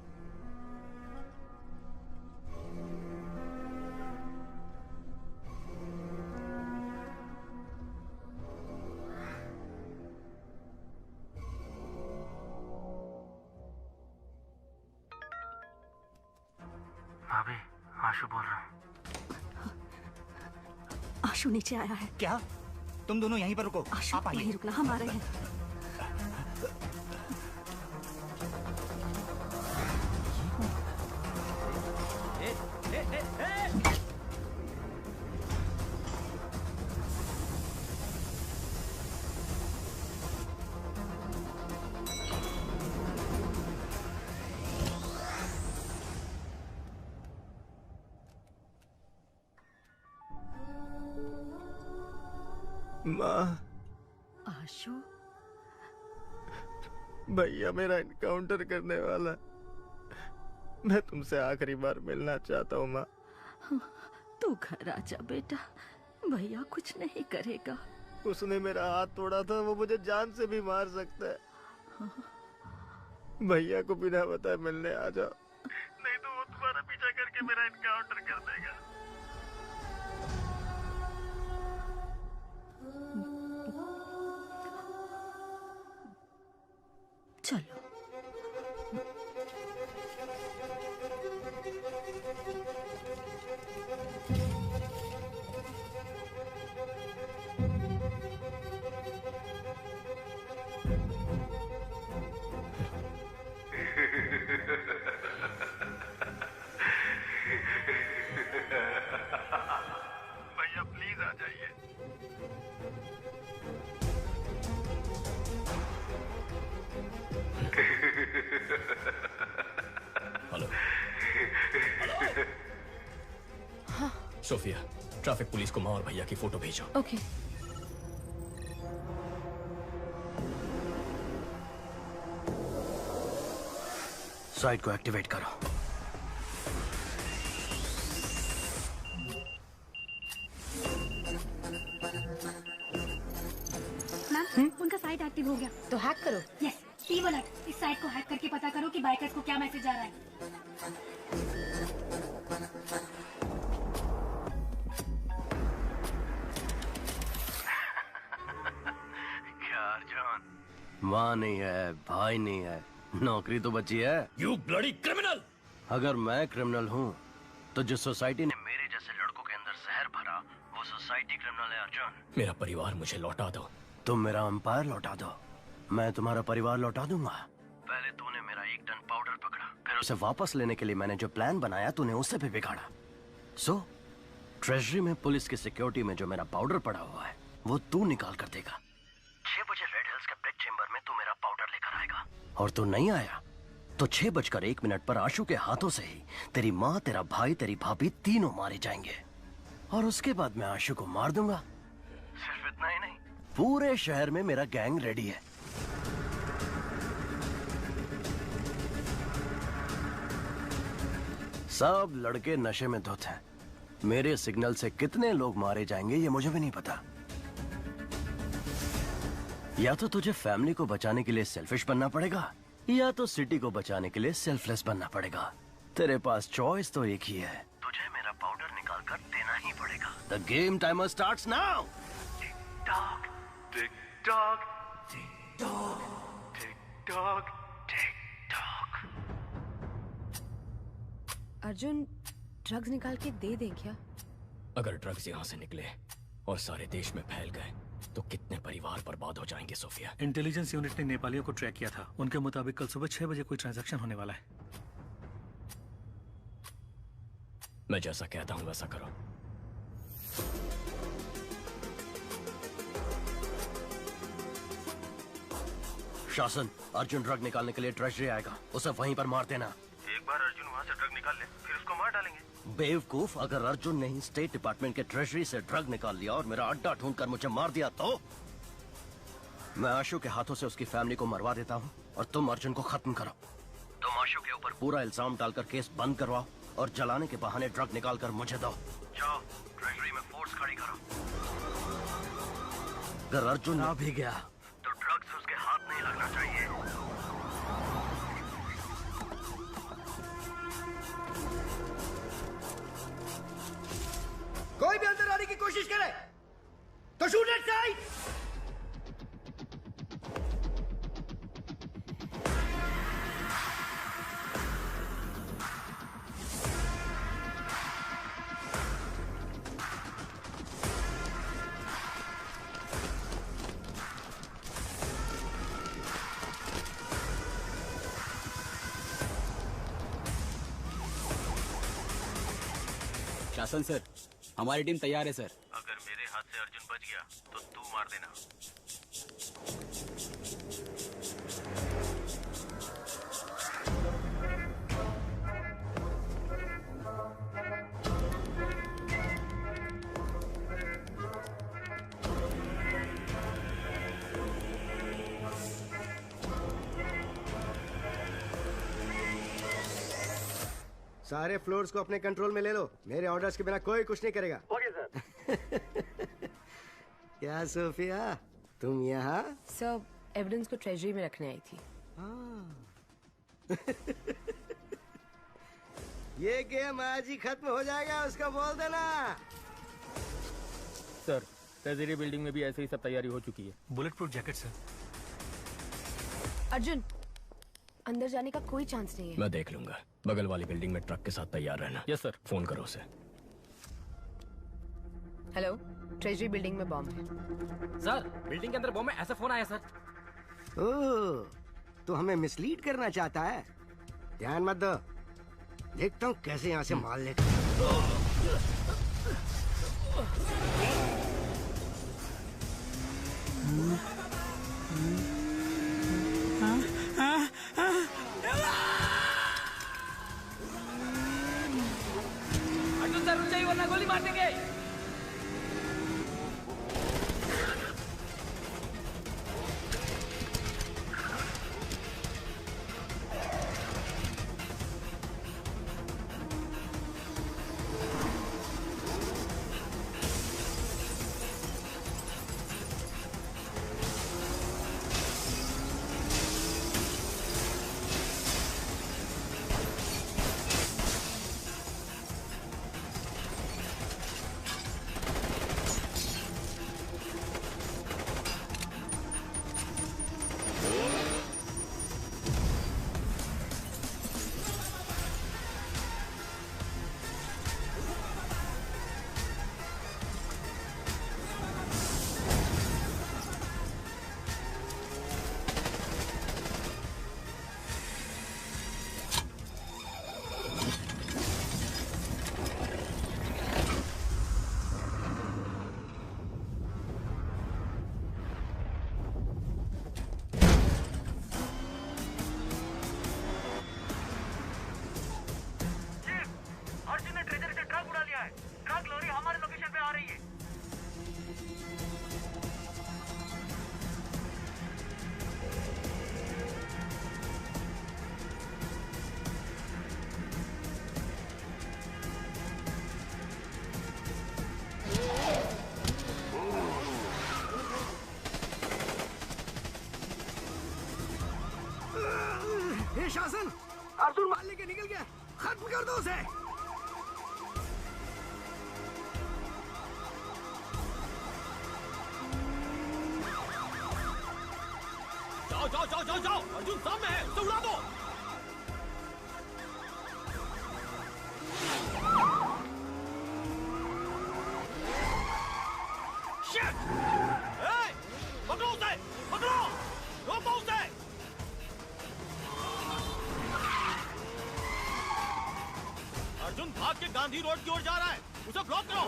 भाभी, आशु बोल रहा हूँ। आशु नीचे आया है। क्या? तुम दोनों यहीं पर रुको। आशु, आप आइए। यहीं रुकना, हम आ रहे हैं। माँ, आशु, भैया मेरा इनकाउंटर करने वाला है। मैं तुमसे आखिरी बार मिलना चाहता हूँ माँ। तू घर आजा बेटा, भैया कुछ नहीं करेगा। उसने मेरा हाथ तोड़ा था, वो मुझे जान से भी मार सकता है। भैया को बिना बताए मिलने आ जाओ, नहीं तो वो तुम्हारा पीछा करके मेरा इनकाउंटर कर देगा। चलो। भैया प्लीज आ जाइए। हेलो। सोफिया, ट्रैफिक पुलिस को माँ और भैया की फोटो भेजो। ओके। साइट को एक्टिवेट करो। मैम, उनका साइट एक्टिव हो गया। तो हैक करो। यस, P1 इस साइट को हैक करके पता करो कि बाइकर्स को क्या मैसेज आ रहा है। क्या अर्जुन? माँ नहीं है, भाई नहीं है, नौकरी तो बची है। You bloody criminal! अगर मैं क्रिमिनल हूँ तो जिस सोसाइटी ने मेरे जैसे लड़कों के अंदर जहर भरा, वो सोसाइटी क्रिमिनल है अर्जुन। मेरा परिवार मुझे लौटा दो। तुम मेरा एम्पायर लौटा दो, मैं तुम्हारा परिवार लौटा दूंगा। पहले तूने मेरा 1 टन पाउडर पकड़ा, फिर उसे वापस लेने के लिए मैंने जो प्लान बनाया तूने उससे भी बिगाड़ा। सो ट्रेजरी में पुलिस की सिक्योरिटी में जो मेरा पाउडर पड़ा हुआ है वो तू निकाल कर देगा। 6 बजे रेड हिल्स के ब्रेक चेंबर में तू मेरा पाउडर लेकर आएगा, और तू नहीं आया तो 6:01 पर आशु के हाथों से ही तेरी माँ, तेरा भाई, तेरी भाभी तीनों मारे जाएंगे, और उसके बाद मैं आशु को मार दूंगा। सिर्फ इतना ही नहीं, पूरे शहर में मेरा गैंग रेडी है। सब लड़के नशे में धुत हैं। मेरे सिग्नल से कितने लोग मारे जाएंगे ये मुझे भी नहीं पता। या तो तुझे फैमिली को बचाने के लिए सेल्फिश बनना पड़ेगा, या तो सिटी को बचाने के लिए सेल्फलेस बनना पड़ेगा। तेरे पास चॉइस तो एक ही है, तुझे मेरा पाउडर निकाल कर देना ही पड़ेगा। The game timer starts now. Tick tock, tick tock, tick tock, tick tock, tick tock. Arjun, drugs निकाल के दे दें क्या? अगर ड्रग्स यहाँ से निकले और सारे देश में फैल गए तो कितने परिवार बर्बाद हो जाएंगे सोफिया। इंटेलिजेंस यूनिट ने नेपालियों को ट्रैक किया था। उनके मुताबिक कल सुबह 6 बजे कोई ट्रांजैक्शन होने वाला है। मैं जैसा कहता हूँ वैसा करो। शासन, अर्जुन ड्रग निकालने के लिए ट्रेजरी आएगा, उसे वहीं पर मार देना। एक बार अर्जुन वहाँ से ड्रग निकाल ले, फिर उसको मार डालेंगे। बेवकूफ, अगर अर्जुन ने ही स्टेट डिपार्टमेंट के ट्रेजरी से ड्रग निकाल लिया और मेरा अड्डा ढूंढकर मुझे मार दिया तो मैं आशु के हाथों से उसकी फैमिली को मरवा देता हूँ और तुम अर्जुन को खत्म करो। तुम आशु के ऊपर पूरा इल्जाम डालकर केस बंद करवाओ और जलाने के बहाने ड्रग निकाल कर मुझे दो। जाओ, ट्रेजरी में फोर्स खड़ी करो। अगर अर्जुन आ भी गया तो ड्रग्स उसके हाथ नहीं लगना चाहिए। कोई भी अंदर आने की कोशिश करे तो शूट एट साइड। शासन सर, हमारी टीम तैयार है सर। अगर मेरे हाथ से अर्जुन बच गया तो तू मार देना। सारे फ्लोर्स को अपने कंट्रोल में ले लो। मेरे ऑर्डर्स के बिना कोई कुछ नहीं करेगा। Okay sir. क्या सोफिया, तुम यहाँ? सर, एविडेंस को ट्रेजरी में रखने आई थी। ये गेम आज ही खत्म हो जाएगा, उसको बोल देना। सर, ट्रेजरी बिल्डिंग में भी ऐसे ही सब तैयारी हो चुकी है। Bullet proof jacket sir. Arjun, अंदर जाने का कोई चांस नहीं है। मैं देख लूंगा। बगल वाली बिल्डिंग में ट्रक के साथ तैयार रहना। Yes sir. फोन करो उसे। हेलो, ट्रेजरी बिल्डिंग में बॉम्ब है। सर, बिल्डिंग के अंदर बॉम्ब है, ऐसा फोन आया सर। ओह, तो हमें मिसलीड करना चाहता है। ध्यान मत दो, देखता हूँ कैसे यहाँ से माल लेकर। अर्जुन सर, रुक जाइए वरना गोली मार देंगे। हे शासन, अर्जुन माल लेके निकल गया, खत्म कर दो उसे। जाओ जाओ जाओ जाओ जाओ, अर्जुन सामने है, उसे उड़ा दो। Shit! Hey! पकड़ो उसे, पकड़ो, रोको उसे। अर्जुन भाग के गांधी रोड की ओर जा रहा है, उसे ब्लॉक करो।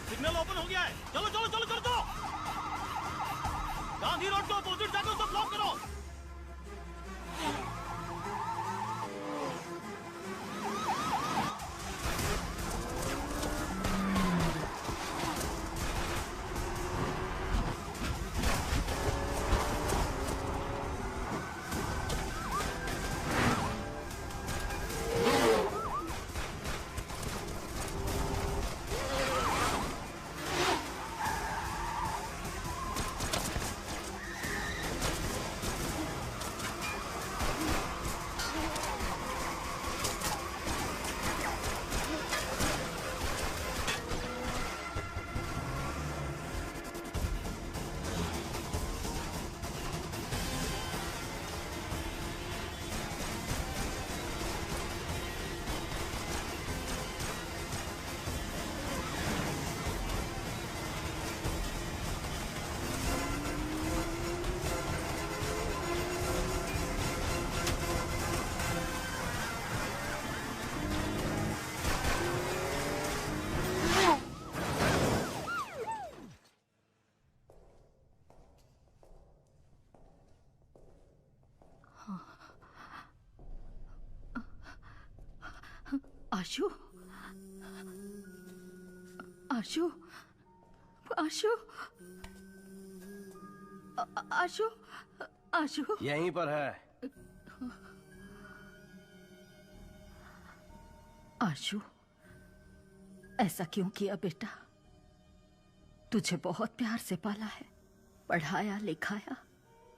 सिग्नल ओपन हो गया है, चलो चलो चलो चलो चलो। गांधी रोड के अपोजिट जाकर उसे ब्लॉक करो। आशु, आशु, आशु, आशु, आशु। यहीं पर है। आशु, ऐसा क्यों किया बेटा? तुझे बहुत प्यार से पाला है, पढ़ाया लिखाया।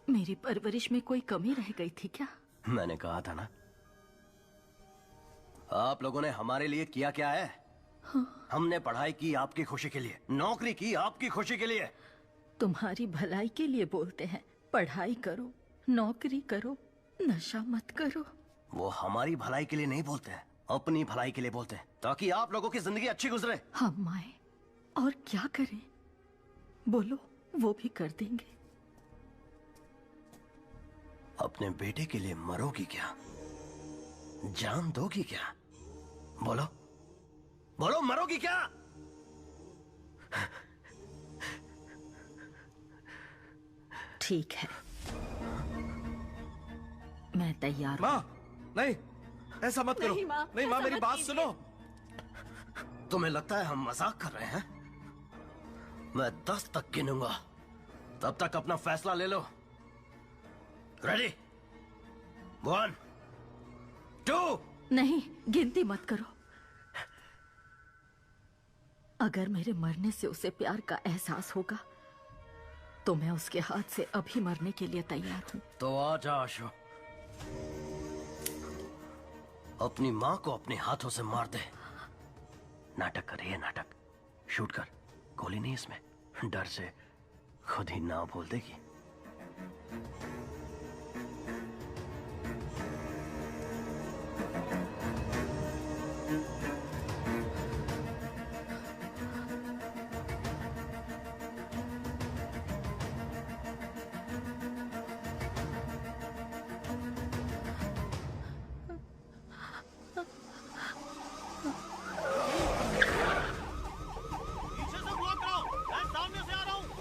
मेरी परवरिश में कोई कमी रह गई थी क्या? मैंने कहा था ना, आप लोगों ने हमारे लिए किया क्या है? हाँ। हमने पढ़ाई की आपकी खुशी के लिए, नौकरी की आपकी खुशी के लिए। तुम्हारी भलाई के लिए बोलते हैं, पढ़ाई करो, नौकरी करो, नशा मत करो। वो हमारी भलाई के लिए नहीं बोलते हैं, अपनी भलाई के लिए बोलते हैं, ताकि आप लोगों की जिंदगी अच्छी गुजरे। हम आए और क्या करें? बोलो, वो भी कर देंगे। अपने बेटे के लिए मरोगी क्या? जान दोगी क्या? बोलो, बोलो, मरोगी क्या? ठीक है, मैं तैयार हूं। माँ, नहीं, ऐसा मत करो। नहीं माँ, मेरी बात सुनो। तुम्हें लगता है हम मजाक कर रहे हैं? मैं 10 तक गिनूंगा, तब तक अपना फैसला ले लो। रेडी? 1, 2। नहीं, गिनती मत करो। अगर मेरे मरने से उसे प्यार का एहसास होगा तो मैं उसके हाथ से अभी मरने के लिए तैयार हूं। तो आ जा आशु, अपनी माँ को अपने हाथों से मार दे। नाटक कर रही है, नाटक। शूट कर, गोली नहीं इसमें। डर से खुद ही ना बोल देगी।